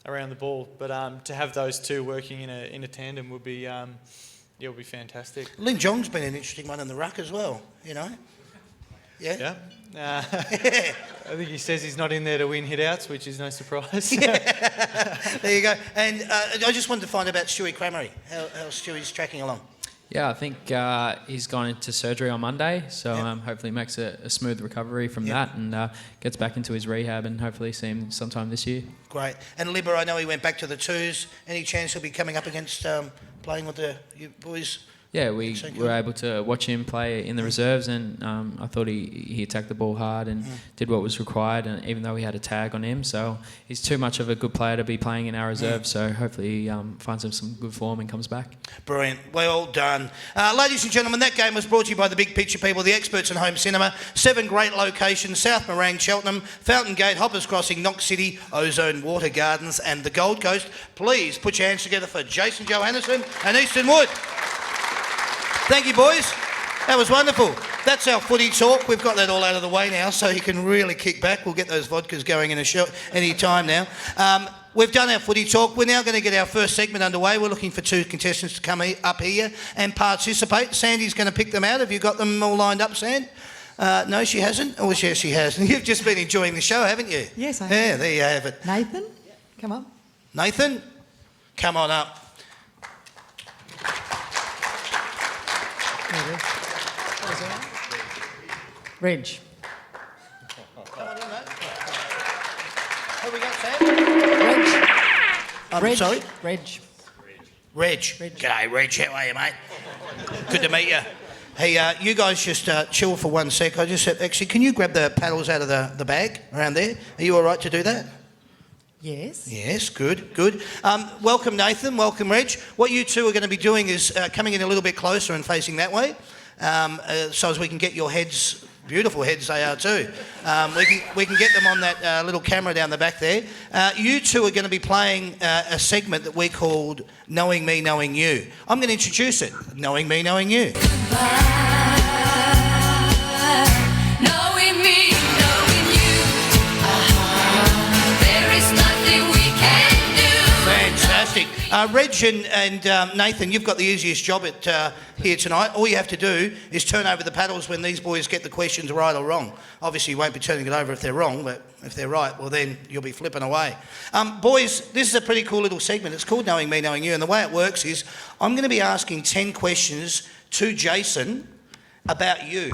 around the ball. But to have those two working in a tandem would be will be fantastic. Lin Jong's been an interesting one in the ruck as well, you know. I think he says he's not in there to win hit-outs, which is no surprise. There you go. And I just wanted to find out about Stewie Cramery, how Stewie's tracking along. Yeah, I think he's gone into surgery on Monday, so hopefully makes a smooth recovery from that, and gets back into his rehab, and hopefully see him sometime this year. Great. And Libber, I know he went back to the twos. Any chance he'll be coming up against playing with you boys? Yeah, we were able to watch him play in the reserves, and I thought he attacked the ball hard and did what was required, and even though we had a tag on him, so he's too much of a good player to be playing in our reserves, so hopefully he finds him some good form and comes back. Brilliant. Well done. Ladies and gentlemen, that game was brought to you by the Big Picture people, the experts in home cinema. 7 great locations: South Morang, Cheltenham, Fountain Gate, Hoppers Crossing, Knox City, Ozone Water Gardens and the Gold Coast. Please put your hands together for Jason Johannesson and Easton Wood. Thank you, boys. That was wonderful. That's our footy talk. We've got that all out of the way now, so you can really kick back. We'll get those vodkas going in any time now. We've done our footy talk. We're now going to get our first segment underway. We're looking for 2 contestants to come up here and participate. Sandy's going to pick them out. Have you got them all lined up, Sand? No, she hasn't. Oh, yes, she has. You've just been enjoying the show, haven't you? Yes, I have. Yeah, there you have it. Nathan, come up. Nathan, come on up. Reg. Who we got, Sam? Reg. I'm sorry? Reg. Reg. G'day, Reg. How are you, mate? Good to meet you. Hey, you guys just chill for 1 sec. I just said, actually, can you grab the paddles out of the bag around there? Are you all right to do that? Yes. Yes, good, good. Welcome, Nathan. Welcome, Reg. What you two are going to be doing is coming in a little bit closer and facing that way, so as we can get your heads. Beautiful heads they are too. We can get them on that little camera down the back there. You two are going to be playing a segment that we called Knowing Me, Knowing You. I'm going to introduce it. Knowing Me, Knowing You. Knowing me, knowing you. There is nothing we can do. Fantastic. Reg and Nathan, you've got the easiest job at here tonight. All you have to do is turn over the paddles when these boys get the questions right or wrong. Obviously, you won't be turning it over if they're wrong, but if they're right, well, then you'll be flipping away. Boys, this is a pretty cool little segment. It's called Knowing Me, Knowing You, and the way it works is I'm going to be asking 10 questions to Jason about you,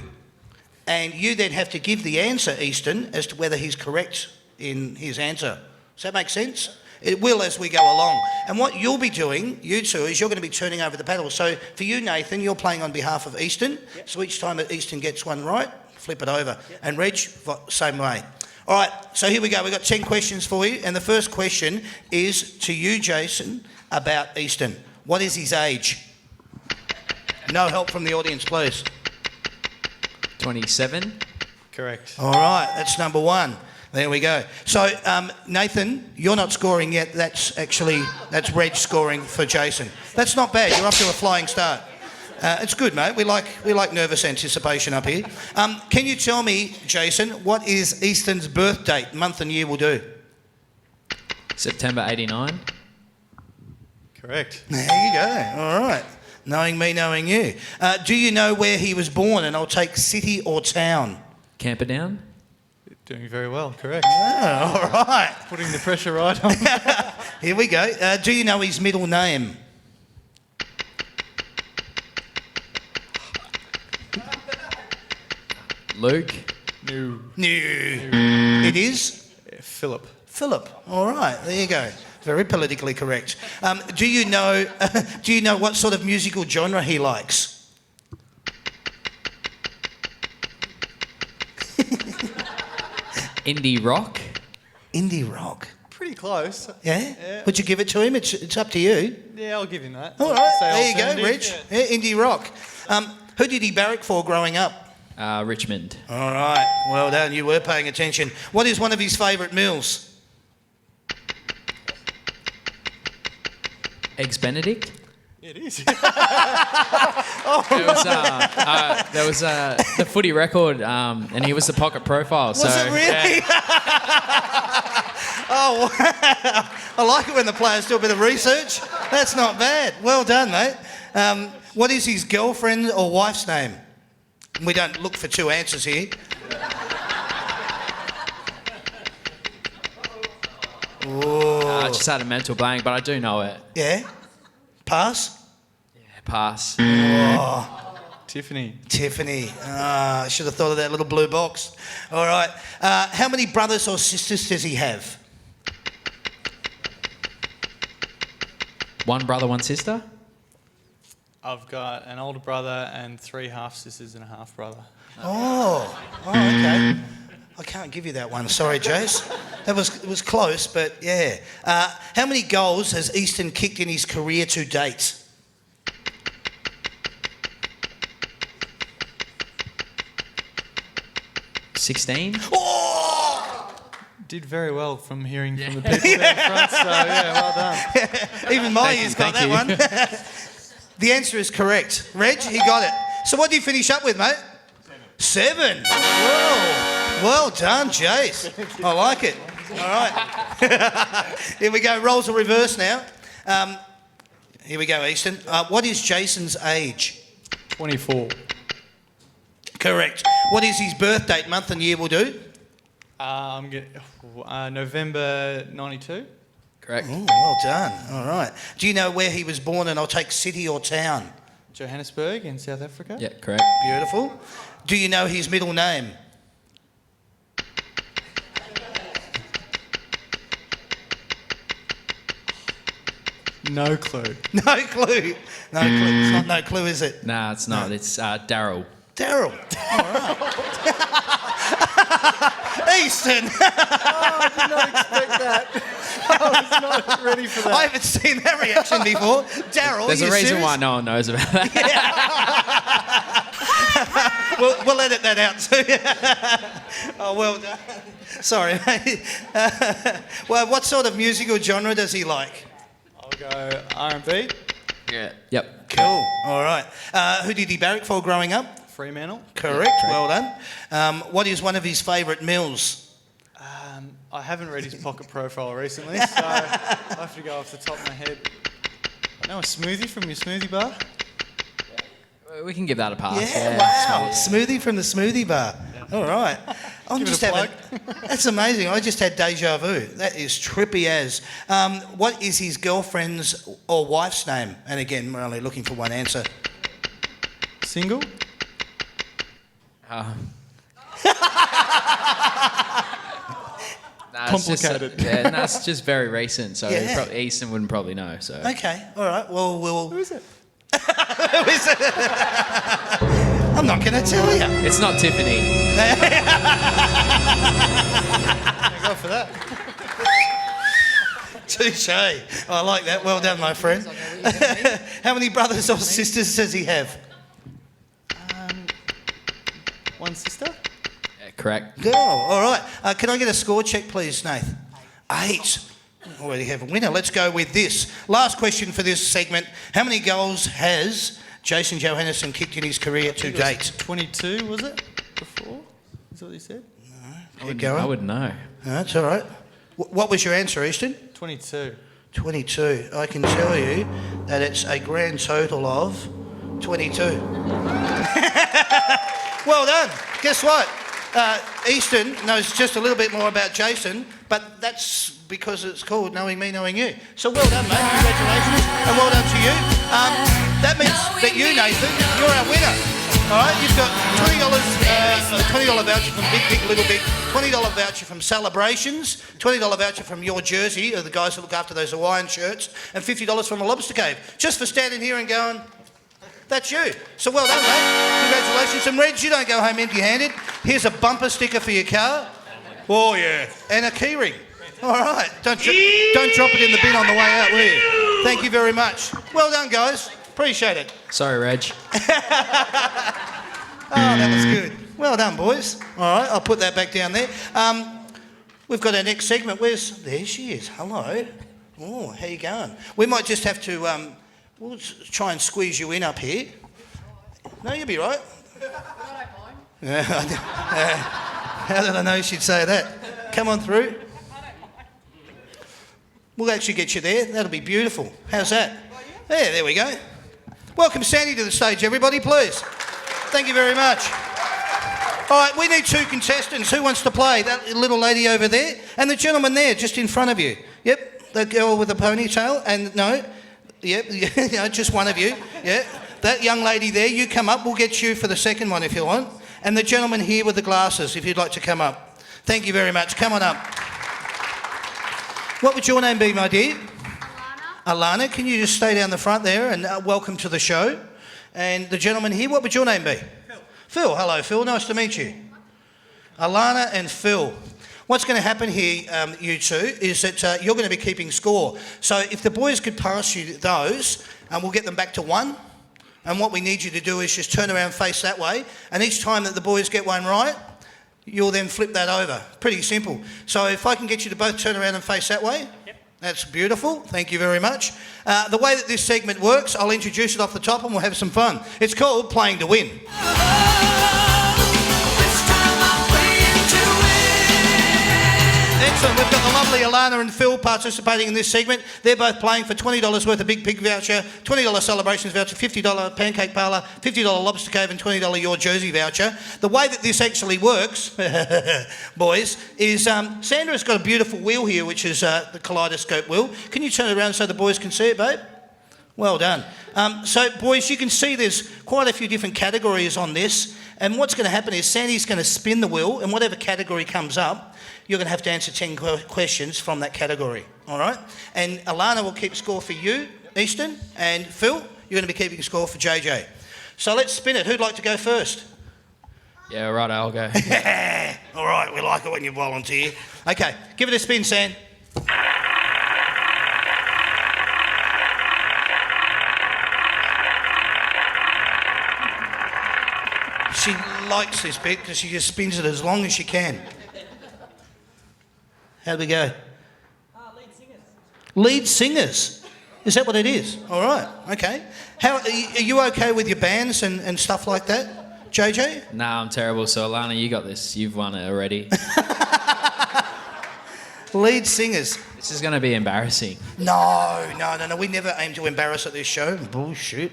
and you then have to give the answer, Easton, as to whether he's correct in his answer. Does that make sense? It will as we go along. And what you'll be doing, you two, is you're going to be turning over the paddles. So for you, Nathan, you're playing on behalf of Easton. Yep. So each time that Easton gets one right, flip it over. Yep. And Reg, same way. All right, so here we go. We've got 10 questions for you. And the first question is to you, Jason, about Easton. What is his age? No help from the audience, please. 27. Correct. All right, that's number one. There we go. So, Nathan, you're not scoring yet. That's Reg scoring for Jason. That's not bad. You're off to a flying start. It's good, mate. We like nervous anticipation up here. Can you tell me, Jason, what is Easton's birth date? Month and year will do. September 89. Correct. There you go. All right. Knowing me, knowing you. Do you know where he was born? And I'll take city or town. Camperdown. Doing very well. Correct. Oh, all right. Putting the pressure right on. Here we go. Do you know his middle name? Luke. No. It is? Philip. Philip. All right. There you go. Very politically correct. Do you know what sort of musical genre he likes? Indie rock. Indie rock. Pretty close. Yeah? Would you give it to him? It's up to you. Yeah, I'll give him that. All right. Say There you go, alternative. Rich. Yeah, indie rock. Who did he barrack for growing up? Richmond. All right. Well done. You were paying attention. What is one of his favourite meals? Eggs Benedict. It is. There was the footy record, and he was the pocket profile. Was it really? Yeah. Oh, wow. I like it when the players do a bit of research. That's not bad. Well done, mate. What is his girlfriend or wife's name? We don't look for two answers here. I just had a mental blank, but I do know it. Yeah? Pass? Yeah, pass. Tiffany. Tiffany. I should have thought of that little blue box. All right. How many brothers or sisters does he have? One brother, one sister. I've got an older brother and 3 half-sisters and a half-brother. Oh, okay. I can't give you that one. Sorry, Jace. It was close, but yeah. How many goals has Easton kicked in his career to date? $16. Oh! Did very well from hearing from the people there in front, so yeah, well done. Even my ears got that one. The answer is correct. Reg, he got it. So what did you finish up with, mate? 7. Whoa. Well done, Jace. I like it. All right. Here we go. Roles are reversed now. Here we go, Easton. What is Jason's age? 24. Correct. What is his birth date, month and year will do? I'm getting November 92. Correct. Oh, well done. All right. Do you know where he was born? And I'll take city or town. Johannesburg in South Africa. Yeah, correct. Beautiful. Do you know his middle name? No clue. No clue. No clue. It's not no clue, is it? Nah, it's not. It's Daryl. Daryl. All right. Easton. I did not expect that. I was not ready for that. I haven't seen that reaction before. Daryl, There's are a you reason serious? why no one knows about that. We'll edit that out too. Oh, well done. Sorry, mate. Well, what sort of music or genre does he like? I'll go R&B. Yeah. Yep. Cool. All right. Who did he barrack for growing up? Fremantle. Correct. Well done. What is one of his favourite meals? I haven't read his pocket profile recently, so I have to go off the top of my head. I know a smoothie from your smoothie bar. We can give that a pass. Yeah, wow. Smoothie from the smoothie bar. All right. I'm Give it just a having. That's amazing. I just had deja vu. That is trippy as. What is his girlfriend's or wife's name? And again, we're only looking for one answer. Single. Complicated. It's just very recent, so Yeah. Easton wouldn't probably know. So Okay. All right. Well, we'll. Who is it? Who is it? I'm not going to tell you. it's not Tiffany. Go for that. Touche. I like that. Well done, my friend. How many brothers or sisters does he have? One sister. Yeah, correct. Go. All right. Can I get a score check, please, Nath? 8. Already have a winner. Let's go with this. Last question for this segment. How many goals has Jason Johannesson kicked in his career to date? 22, was it? Before? Is that what you said? Keep going. I wouldn't know. That's all right. What was your answer, Easton? 22. 22. I can tell you that it's a grand total of 22. Well done. Guess what? Easton knows just a little bit more about Jason, but that's because it's called Knowing Me, Knowing You. So well done, mate. Congratulations, and well done to you. That means that you, Nathan, you're our winner. All right, you've got $20 voucher from Big Big Little Big, $20 voucher from Celebrations, $20 voucher from Your Jersey, or the guys who look after those Hawaiian shirts, and $50 from the Lobster Cave, just for standing here and going, that's you. So well done, mate. Congratulations. And Reg, you don't go home empty-handed. Here's a bumper sticker for your car. Oh, yeah. And a key ring. All right. Don't drop it in the bin on the way out, will you? Thank you very much. Well done, guys. Appreciate it. Sorry, Reg. Oh, that was good. Well done, boys. All right, I'll put that back down there. We've got our next segment. There she is. Hello. Oh, how you going? We might just have to... we'll try and squeeze you in up here. No, you'll be right. How did I know she'd say that? Come on through. We'll actually get you there. That'll be beautiful. How's that? Yeah, there we go. Welcome Sandy to the stage, everybody, please. Thank you very much. All right, we need 2 contestants. Who wants to play? That little lady over there and the gentleman there just in front of you. Yep, the girl with the ponytail and no... Yep, no, just one of you. Yeah, that young lady there, you come up. We'll get you for the second one if you want. And the gentleman here with the glasses, if you'd like to come up. Thank you very much. Come on up. What would your name be, my dear? Alana. Can you just stay down the front there and welcome to the show. And the gentleman here, what would your name be? Phil. Phil. Hello, Phil. Nice to meet you. Alana and Phil. What's going to happen here, you two, is that you're going to be keeping score. So if the boys could pass you those, we'll get them back to 1. And what we need you to do is just turn around, face that way. And each time that the boys get one right, you'll then flip that over. Pretty simple. So if I can get you to both turn around and face that way. Yep. That's beautiful. Thank you very much. The way that this segment works, I'll introduce it off the top and we'll have some fun. It's called Playing to Win. Excellent. We've got the lovely Alana and Phil participating in this segment. They're both playing for $20 worth of Big Pig voucher, $20 Celebrations voucher, $50 Pancake Parlour, $50 Lobster Cave and $20 Your Jersey voucher. The way that this actually works, boys, is Sandra's got a beautiful wheel here, which is the kaleidoscope wheel. Can you turn it around so the boys can see it, babe? Well done. So, boys, you can see there's quite a few different categories on this. And what's going to happen is Sandy's going to spin the wheel, and whatever category comes up, you're going to have to answer 10 questions from that category. All right? And Alana will keep score for you, Easton, and Phil, you're going to be keeping score for JJ. So let's spin it. Who'd like to go first? Yeah, right, I'll go. All right, we like it when you volunteer. Okay, give it a spin, Sam. She likes this bit because she just spins it as long as she can. How'd we go? Lead singers. Lead singers? Is that what it is? All right, okay. How are you okay with your bands and stuff like that, JJ? Nah, I'm terrible. So, Alana, you got this. You've won it already. Lead singers. This is going to be embarrassing. No. We never aim to embarrass at this show. Bullshit.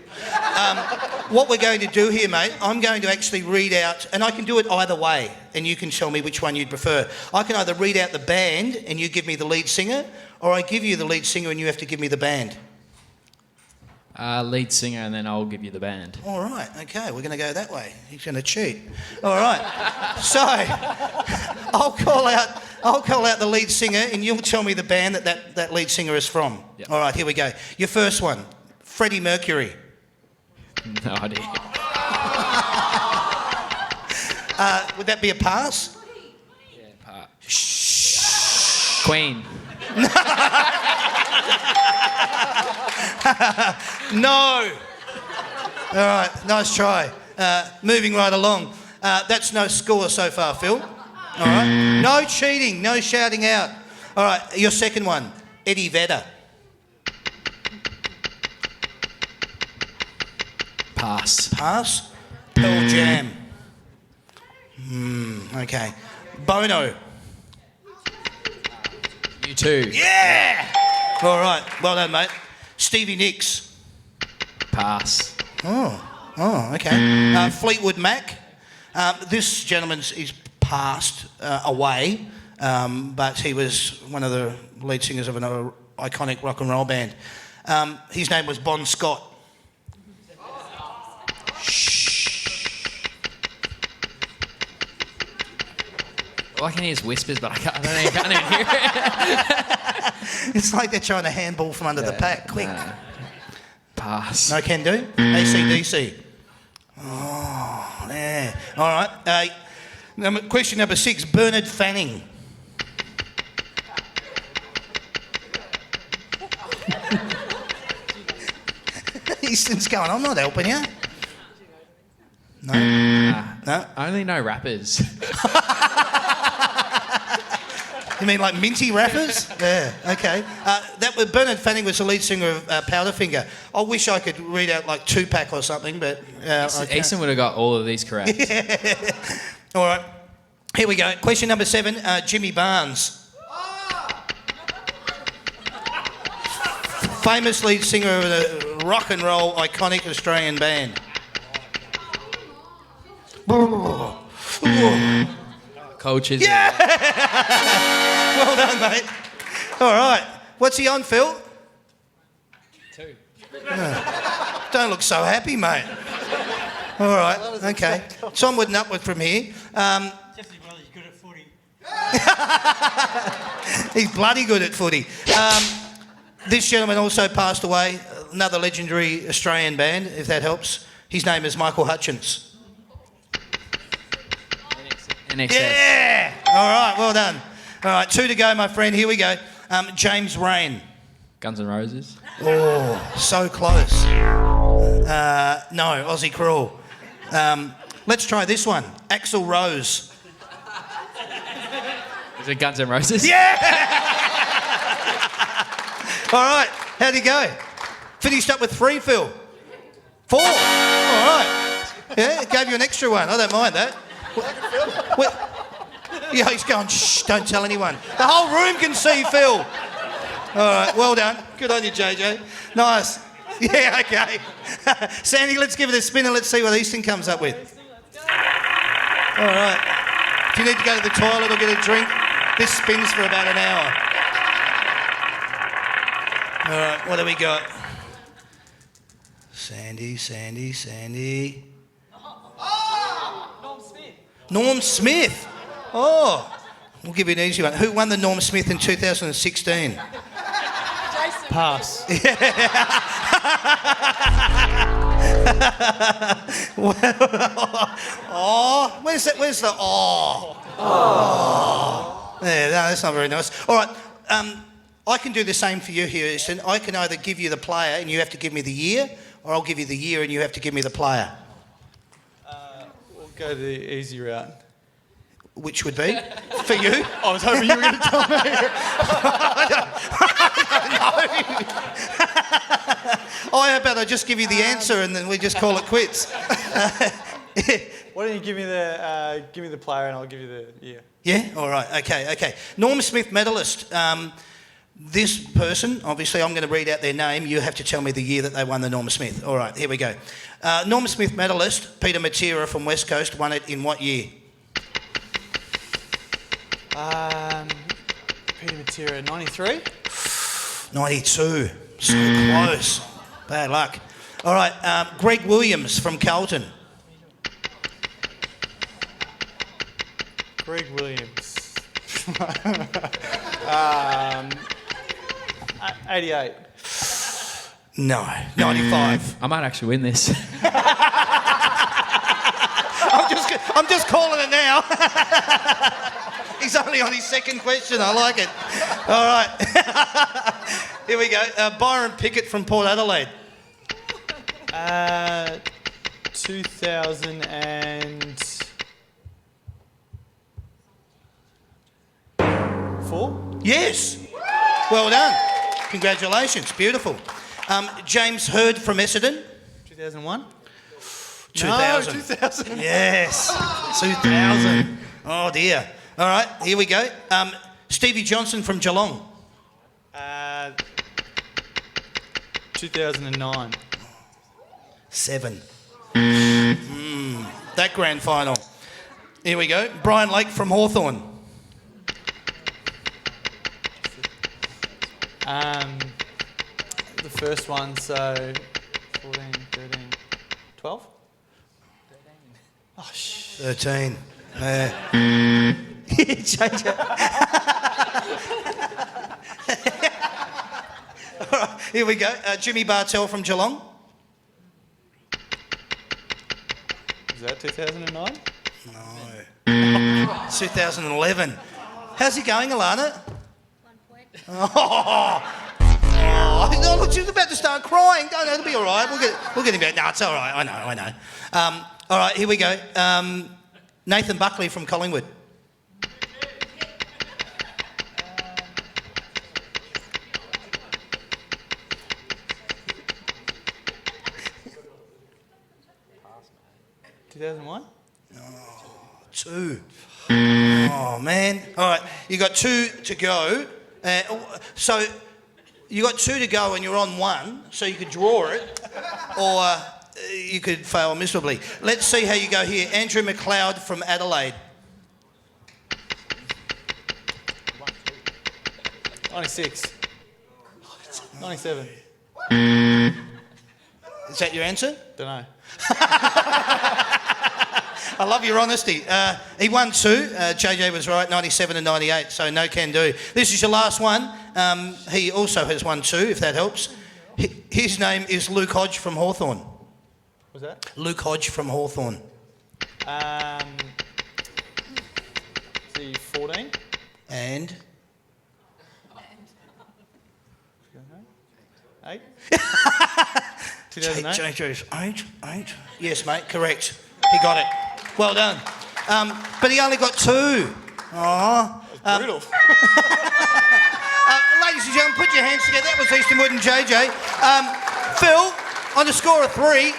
What we're going to do here, mate, I'm going to actually read out, and I can do it either way, and you can tell me which one you'd prefer. I can either read out the band and you give me the lead singer, or I give you the lead singer and you have to give me the band. Lead singer, and then I'll give you the band. All right, okay, we're going to go that way. He's going to cheat. All right. So, I'll call out the lead singer, and you'll tell me the band that lead singer is from. Yep. All right, here we go. Your first one, Freddie Mercury. No idea. Would that be a pass? Yeah, part. Queen. No. All right, nice try. Moving right along. That's no score so far, Phil. All right. No cheating, no shouting out. All right, your second one, Eddie Vedder. Pass. Pass. Pearl Jam. Okay. Bono. You too. Yeah! All right, well done, mate. Stevie Nicks. Pass. Oh, okay. Fleetwood Mac. This gentleman's is passed away, but he was one of the lead singers of an iconic rock and roll band. His name was Bon Scott. Well, I can hear his whispers, but I can't even hear it. It's like they're trying to handball from under the pack. Quick. Pass. No can do. AC/DC. Oh, yeah. All right. Question number 6. Bernard Fanning. Easton's going, I'm not helping you. No? No? I only know rappers. You mean like minty rappers? Yeah, okay. Bernard Fanning was the lead singer of Powderfinger. I wish I could read out like Tupac or something, but... I can't. Easton would have got all of these correct. All right, here we go. Question number 7, Jimmy Barnes. Famous lead singer of a rock and roll iconic Australian band. Cold Chisel. Yeah! Well done, mate. All right. What's he on, Phil? 2. Don't look so happy, mate. All right, okay. So I'm onward and upward from here. Jeffrey's brother's good at footy. He's bloody good at footy. This gentleman also passed away, another legendary Australian band, if that helps. His name is Michael Hutchence. NXS. Yeah! All right, well done. All right, 2 to go, my friend. Here we go. James Rain. Guns N' Roses. Oh, so close. No, Aussie Crawl. Let's try this one. Axl Rose. Is it Guns N' Roses? Yeah! All right, how'd he go? Finished up with 3, Phil. 4. All right. Yeah, gave you an extra one. I don't mind that. Yeah, he's going, shh, don't tell anyone. The whole room can see Phil. All right, well done. Good on you, JJ. Nice. Yeah, okay. Sandy, let's give it a spin and let's see what Easton comes up with. All right. If you need to go to the toilet or get a drink, this spins for about an hour. All right, what do we got? Sandy. Norm Smith. Norm Smith. Oh, we'll give you an easy one. Who won the Norm Smith in 2016? Pass. Oh, where's the oh? Yeah, no, that's not very nice. All right, I can do the same for you here, Easton. I can either give you the player and you have to give me the year, or I'll give you the year and you have to give me the player. We'll go the easy route. Which would be for you? I was hoping you were going to tell me. How about I just give you the answer and then we just call it quits? Why don't you give me the player and I'll give you the year. Yeah? All right. Okay. Norm Smith medalist. This person, obviously I'm going to read out their name. You have to tell me the year that they won the Norm Smith. All right, here we go. Norm Smith medalist, Peter Matera from West Coast, won it in what year? Peter Matera, 93? 92. So close. Bad luck. All right, Greg Williams from Carlton. Greg Williams. 88. No, 95. I might actually win this. I'm just calling it now. He's only on his second question. I like it. All right. Here we go. Byron Pickett from Port Adelaide. 2004? Yes. Well done. Congratulations. Beautiful. James Hurd from Essendon. 2001? 2000. No, 2000. Yes. 2000. Oh, dear. All right, here we go. Stevie Johnson from Geelong. 2009. 7. That grand final. Here we go. Brian Lake from Hawthorn. The first one, so 14, 13, 12? 13. Change it. All right, here we go. Jimmy Bartell from Geelong. Is that 2009? No. 2011. How's he going, Alana? 1 point. Oh, look, she's about to start crying. No, it'll be all right. We'll get him back. No, it's all right. I know. All right, here we go. Nathan Buckley from Collingwood. $2001? 2. Oh, man. All right, you got 2 to go. So you got 2 to go and you're on 1, so you could draw it, or you could fail miserably. Let's see how you go here. Andrew McLeod from Adelaide. 96. 97. Is that your answer? Don't know. I love your honesty. He won 2. JJ was right, 97 and 98, so no can do. This is your last one. He also has won 2, if that helps. His name is Luke Hodge from Hawthorn. What was that? Luke Hodge from Hawthorn. The 14? And? 8? 2008? JJ's 8. Yes, mate, correct. He got it. Well done. But he only got 2. Oh. Brutal. Ladies and gentlemen, put your hands together. That was Easton Wood and JJ. Phil, on the score of 3,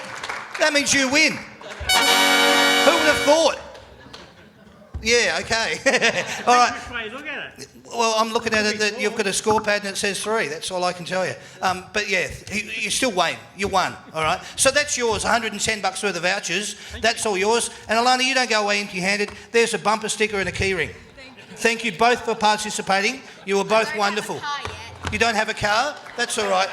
that means you win. Who would have thought? Yeah, okay. All right. Look at it. Well, I'm looking at it that you've got a score pad and it says 3. That's all I can tell you. But yeah, you still won. You won. All right. So that's yours. $110 worth of vouchers. That's all yours. And Alana, you don't go away empty-handed. There's a bumper sticker and a keyring. Thank you both for participating. You were both wonderful. You don't have a car? That's all right.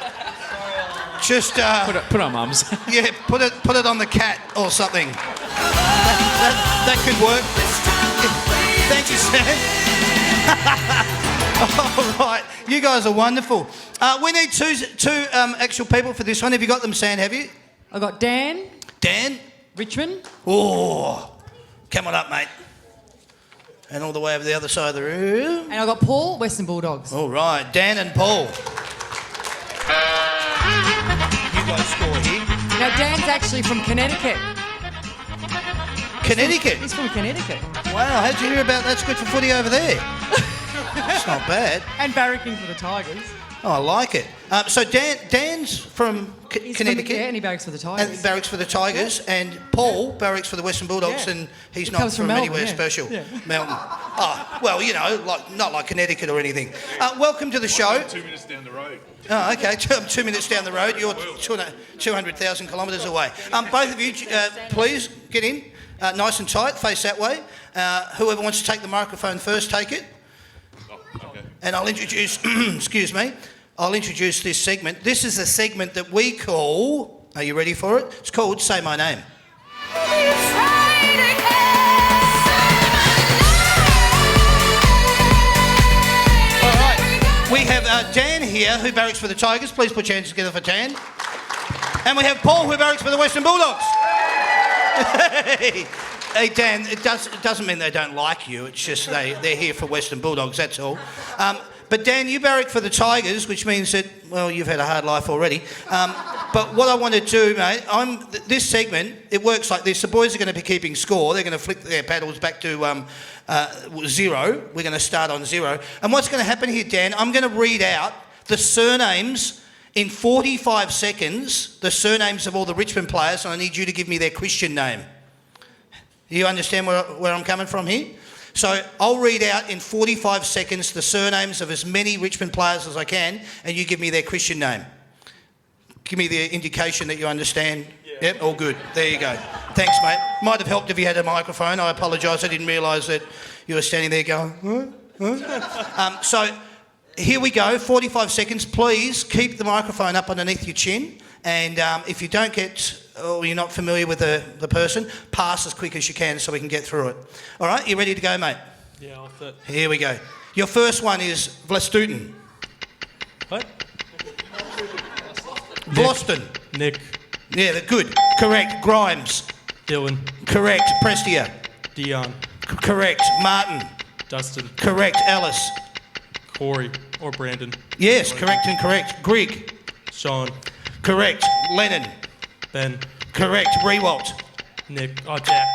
Just Put on mums. yeah, put it on the cat or something. That could work. Thank you, Sam. All right, you guys are wonderful. We need two actual people for this one. Have you got them, Sam? Have you? I got Dan, Dan? Richmond. Oh, come on up, mate. And all the way over the other side of the room. And I got Paul, Western Bulldogs. All right, Dan and Paul. You guys score here. Now, Dan's actually from Connecticut. Connecticut. He's from Connecticut. Wow, how'd you hear about that's good for footy over there? It's not bad. And barracking for the Tigers. Oh, I like it. So Dan's from He's Connecticut. From, yeah, and he barracks for the Tigers. And barracks for the Tigers, and Paul barracks for the Western Bulldogs, Yeah. and he's He not comes from from anywhere Melbourne, yeah. special. Yeah. Melbourne. Oh, well, you know, not like Connecticut or anything. Welcome to the show. 2 minutes down the road. Oh, okay. 2 minutes down the road. You're 200,000 kilometres away. Both of you, please get in, nice and tight. Face that way. Whoever wants to take the microphone first, take it. Oh, okay. And I'll introduce. Excuse me. I'll introduce this segment. This is a segment that we call. Are you ready for it? It's called Say My Name. All right. We have Dan here, who barracks for the Tigers. Please put your hands together for Dan. And we have Paul, who barracks for the Western Bulldogs. Hey Dan, it doesn't mean they don't like you. It's just they're here for Western Bulldogs. That's all. But Dan, you barrack for the Tigers, which means that, well, you've had a hard life already. But what I want to do, mate, this segment, it works like this. The boys are going to be keeping score. They're going to flick their paddles back to 0. We're going to start on 0. And what's going to happen here, Dan, I'm going to read out the surnames in 45 seconds, the surnames of all the Richmond players, and I need you to give me their Christian name. You understand where I'm coming from here? So I'll read out in 45 seconds the surnames of as many Richmond players as I can, and you give me their Christian name. Give me the indication that you understand. Yeah. Yep, all good. There you go. Thanks, mate. Might have helped if you had a microphone. I apologise. I didn't realise that you were standing there going, huh? So here we go. 45 seconds. Please keep the microphone up underneath your chin. And if you don't get, or you're not familiar with the person, pass as quick as you can so we can get through it. All right, you ready to go, mate? Yeah, I'll fit. Here we go. Your first one is Vlastuten. What? Vlosten. Nick. Yeah, they're good. Correct. Grimes. Dylan. Correct. Prestia. Dion. Correct. Martin. Dustin. Correct. Alice. Corey. Or Brandon. Yes, correct and correct. Greg. Sean. Correct. Lennon. Ben. Correct. Rewalt. Nick. Oh, Jack.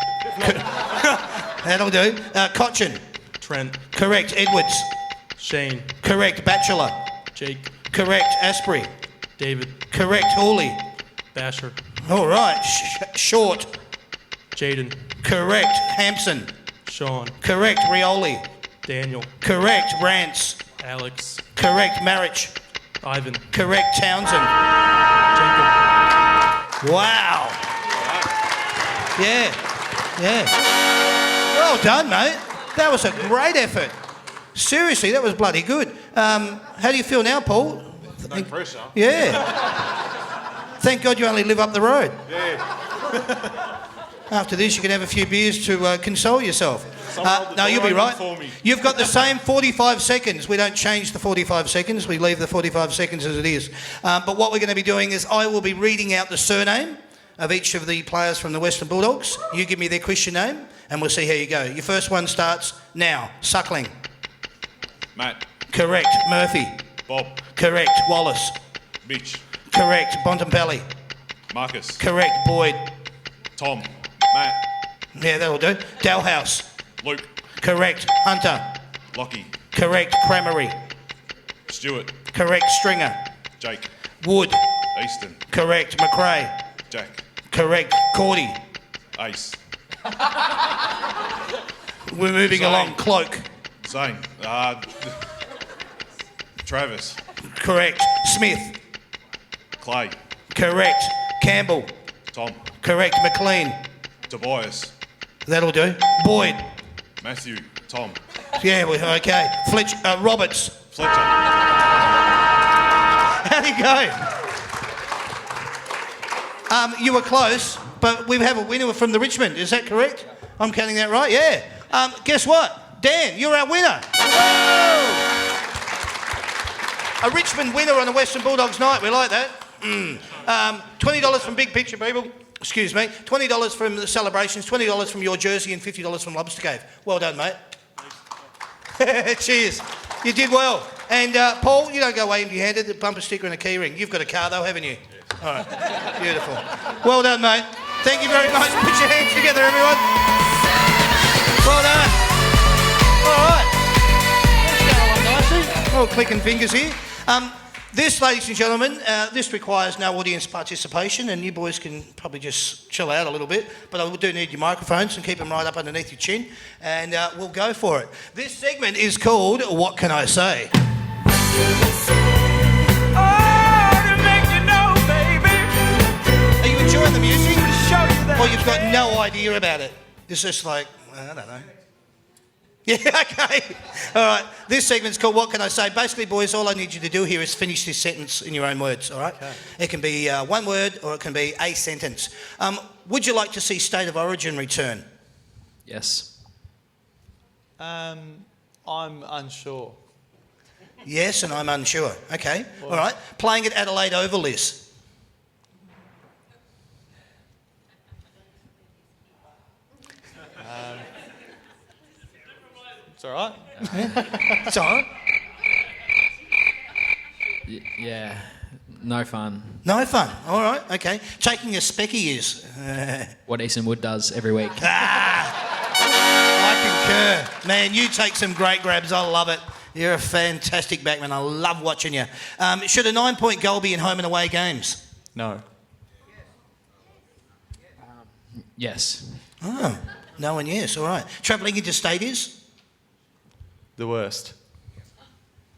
That'll do. Cochin. Trent. Correct. Edwards. Shane. Correct. Batchelor. Jake. Correct. Asprey. David. Correct. Hawley. Basher. All right. Short. Jaden. Correct. Hampson. Sean. Correct. Rioli. Daniel. Correct. Rance. Alex. Correct. Marich. Ivan. Correct. Townsend. Jacob. Wow. Yeah. Yeah. Well done, mate. That was a great effort. Seriously, that was bloody good. How do you feel now, Paul? No pressure. Yeah. Thank God you only live up the road. Yeah. After this, you can have a few beers to console yourself. No, you'll be right. For me. You've got the same 45 seconds. We don't change the 45 seconds. We leave the 45 seconds as it is. But what we're going to be doing is I will be reading out the surname of each of the players from the Western Bulldogs. You give me their Christian name, and we'll see how you go. Your first one starts now. Suckling. Matt. Correct. Murphy. Bob. Correct. Wallace. Mitch. Correct. Bontempelli. Marcus. Correct. Boyd. Tom. Matt. Yeah, that'll do. Dalhouse. Luke. Correct. Hunter. Lockie. Correct. Cramery. Stuart. Correct. Stringer. Jake. Wood. Easton. Correct. McRae. Jack. Correct. Cordy. Ace. We're moving Zane. along. Cloak. Zane. Travis. Correct. Smith. Clay. Correct. Campbell. Tom. Correct. McLean. Tobias. That'll do. Boyd. Matthew. Tom. Yeah, okay. Fletch. Roberts. Fletcher. How'd he go? You were close, but we have a winner from the Richmond. Is that correct? I'm counting that right? Yeah. Guess what? Dan, you're our winner. Whoa! A Richmond winner on a Western Bulldogs night. We like that. $20 from Big Picture, people. Excuse me. $20 from the celebrations, $20 from your jersey, and $50 from Lobster Cave. Well done, mate. Cheers. You did well. And Paul, you don't go away empty-handed. A bumper sticker and a key ring. You've got a car though, haven't you? All right. Beautiful. Well done, mate. Thank you very much. Put your hands together, everyone. Well done. All right. Let's go on nicely. Oh, clicking fingers here. This, ladies and gentlemen, this requires no audience participation, and you boys can probably just chill out a little bit, but I do need your microphones and keep them right up underneath your chin, and we'll go for it. This segment is called What Can I Say? Are you enjoying the music? Or you've got no idea about it? It's just like, I don't know. Yeah, okay. All right. This segment's called What Can I Say? Basically, boys, all I need you to do here is finish this sentence in your own words, all right? Okay. It can be one word or it can be a sentence. Would you like to see State of Origin return? Yes. I'm unsure. Yes, and I'm unsure. Okay. All right. Playing at Adelaide Oval is? It's all right. It's all right. Yeah. No fun. No fun. All right. Okay. Taking a specky is? What Easton Wood does every week. I concur. Man, you take some great grabs. I love it. You're a fantastic backman. I love watching you. Should a 9-point goal be in home and away games? No. Yes. Oh, no and yes. All right. Travelling interstate is? The worst.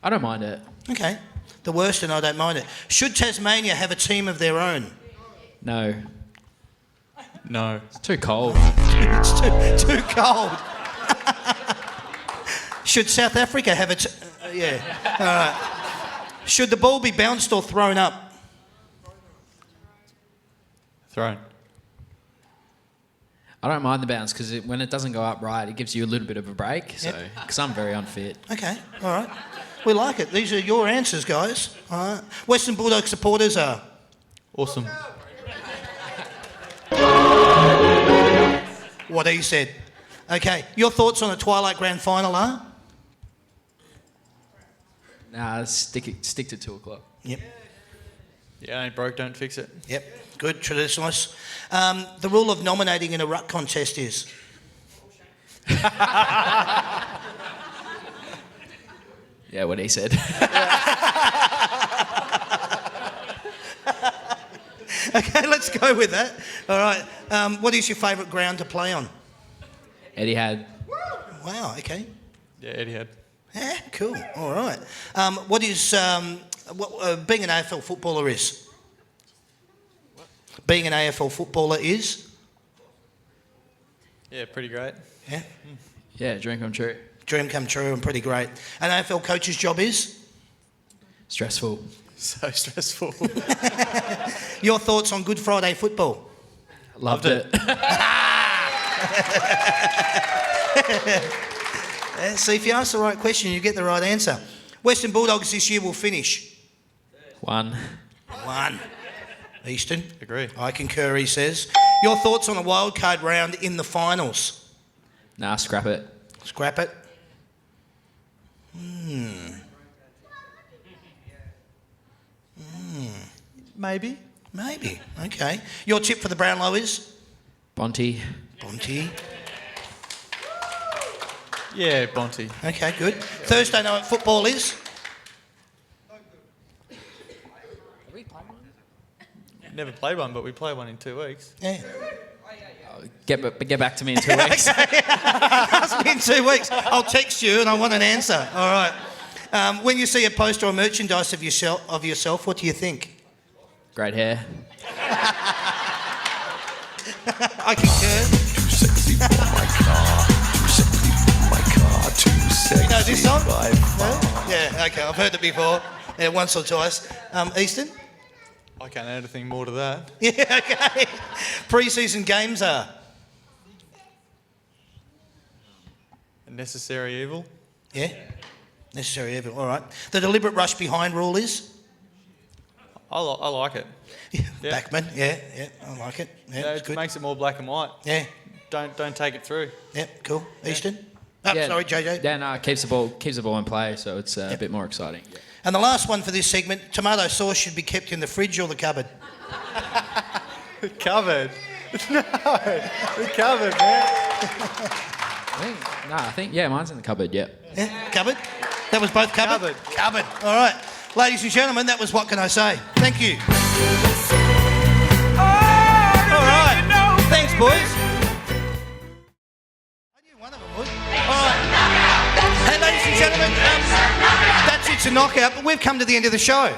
I don't mind it. Okay. The worst, and I don't mind it. Should Tasmania have a team of their own? No. No. It's too cold. It's too cold. Should South Africa have a yeah. All right. Should the ball be bounced or thrown up? Thrown. I don't mind the bounce because when it doesn't go up right, it gives you a little bit of a break. So, because I'm very unfit. Okay. All right. We like it. These are your answers, guys. All right. Western Bulldog supporters are? Awesome. What he said. Okay. Your thoughts on the Twilight Grand Final are? Nah, stick to 2 o'clock. Yep. Yeah, ain't broke, don't fix it. Yep. Good. Traditionalists. The rule of nominating in a ruck contest is? Yeah, what he said. Okay, let's go with that. All right. What is your favourite ground to play on? Eddie had. Wow. Okay. Yeah, Eddie had. Yeah. Cool. All right. What is being an AFL footballer is? Being an AFL footballer is? Yeah, pretty great. Yeah. Yeah, dream come true. Dream come true and pretty great. An AFL coach's job is? Stressful. So stressful. Your thoughts on Good Friday football? Loved it. See, if you ask the right question, you get the right answer. Western Bulldogs this year will finish? 1. 1. Easton? Agree. I concur, he says. Your thoughts on a wildcard round in the finals? Nah, scrap it. Scrap it? Maybe. Maybe. Okay. Your tip for the Brownlow is? Bonty. Bonty. Yeah, Bonty. Okay, good. Thursday night football is? Never played one, but we play one in 2 weeks. Yeah. Get back to me in 2 weeks. Ask me in 2 weeks. I'll text you and I want an answer. All right. When you see a poster or merchandise of yourself, what do you think? Great hair. I concur. Too sexy for my car. Too sexy for my car. Too sexy. You know this song? by No? far. Yeah, okay. I've heard it before. Yeah, once or twice. Easton? I I can't add anything more to that. Yeah, okay. Pre-season games are? A necessary evil. Yeah? Necessary evil, all right. The deliberate rush behind rule is? I like it. Yeah. Yeah. Backman, yeah, I like it. Yeah, Yeah, it's it good. makes it more black and white. Yeah, Don't take it through. yeah, cool. Easton? Oh, sorry, JJ. Yeah, no, it keeps the ball in play, so it's a bit more exciting. Yeah. And the last one for this segment, tomato sauce should be kept in the fridge or the cupboard? Covered. No, the cupboard, man. I think mine's in the cupboard. Yeah. Yeah, cupboard? That was both cupboard? Cupboard. All right. Ladies and gentlemen, that was What Can I Say? Thank you. All right. Thanks, boys. I knew one of them would. All right. Hey, ladies and gentlemen, that's It's a Knockout, but we've come to the end of the show.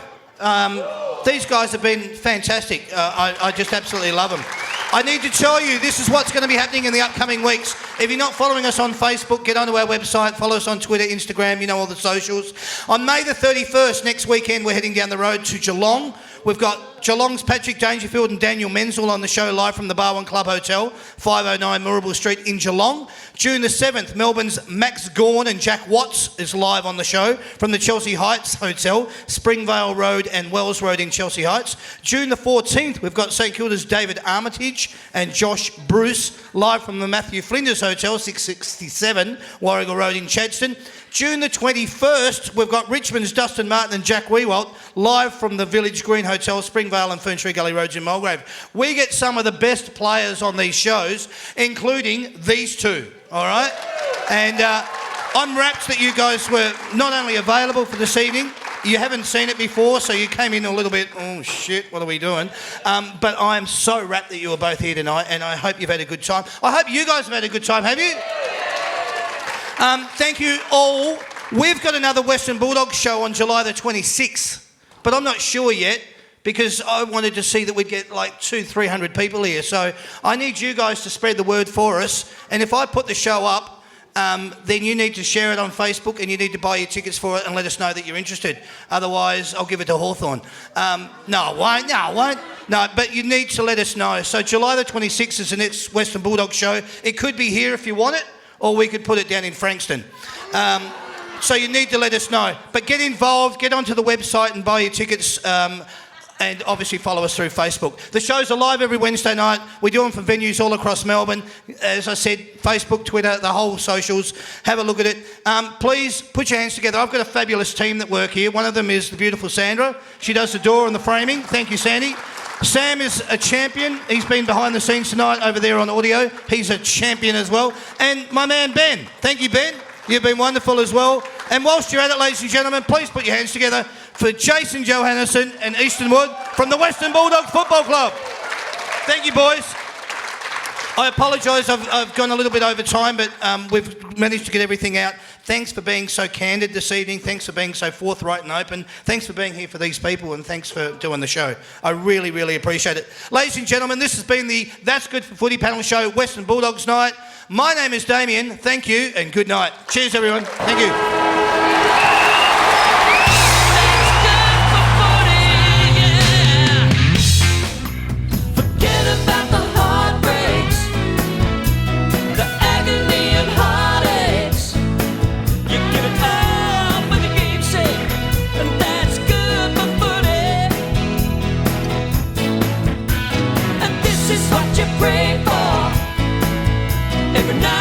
These guys have been fantastic. I just absolutely love them. I need to tell you, this is what's going to be happening in the upcoming weeks. If you're not following us on Facebook, get onto our website, follow us on Twitter, Instagram, you know all the socials. On May the 31st, next weekend, we're heading down the road to Geelong. We've got Geelong's Patrick Dangerfield and Daniel Menzel on the show live from the Barwon Club Hotel, 509 Moorabool Street in Geelong. June the 7th, Melbourne's Max Gawn and Jack Watts is live on the show from the Chelsea Heights Hotel, Springvale Road and Wells Road in Chelsea Heights. June the 14th, we've got St Kilda's David Armitage and Josh Bruce live from the Matthew Flinders Hotel, 667 Warrigal Road in Chadstone. June the 21st, we've got Richmond's Dustin Martin and Jack Wewalt live from the Village Green Hotel, Springvale and Ferntree Gully Roads in Mulgrave. We get some of the best players on these shows, including these two, all right? And I'm rapt that you guys were not only available for this evening, you haven't seen it before, so you came in a little bit, oh shit, what are we doing? But I'm so rapt that you were both here tonight, and I hope you've had a good time. I hope you guys have had a good time, have you? Thank you all. We've got another Western Bulldogs show on July the 26th, but I'm not sure yet because I wanted to see that we'd get like 200-300 people here. So I need you guys to spread the word for us. And if I put the show up, then you need to share it on Facebook and you need to buy your tickets for it and let us know that you're interested. Otherwise, I'll give it to Hawthorn. No, I won't. No, but you need to let us know. So July the 26th is the next Western Bulldogs show. It could be here if you want it, or we could put it down in Frankston. So you need to let us know. But get involved, get onto the website and buy your tickets, and obviously follow us through Facebook. The shows are live every Wednesday night. We do them from venues all across Melbourne. As I said, Facebook, Twitter, the whole socials. Have a look at it. Please put your hands together. I've got a fabulous team that work here. One of them is the beautiful Sandra. She does the door and the framing. Thank you, Sandy. Sam is a champion. He's been behind the scenes tonight over there on audio. He's a champion as well. And my man, Ben. Thank you, Ben. You've been wonderful as well. And whilst you're at it, ladies and gentlemen, please put your hands together for Jason Johannesson and Easton Wood from the Western Bulldogs Football Club. Thank you, boys. I apologise, I've gone a little bit over time, but we've managed to get everything out. Thanks for being so candid this evening. Thanks for being so forthright and open. Thanks for being here for these people, and thanks for doing the show. I really, really appreciate it. Ladies and gentlemen, this has been the That's Good for Footy panel show, Western Bulldogs night. My name is Damien. Thank you, and good night. Cheers, everyone. Thank you. Pray for every night.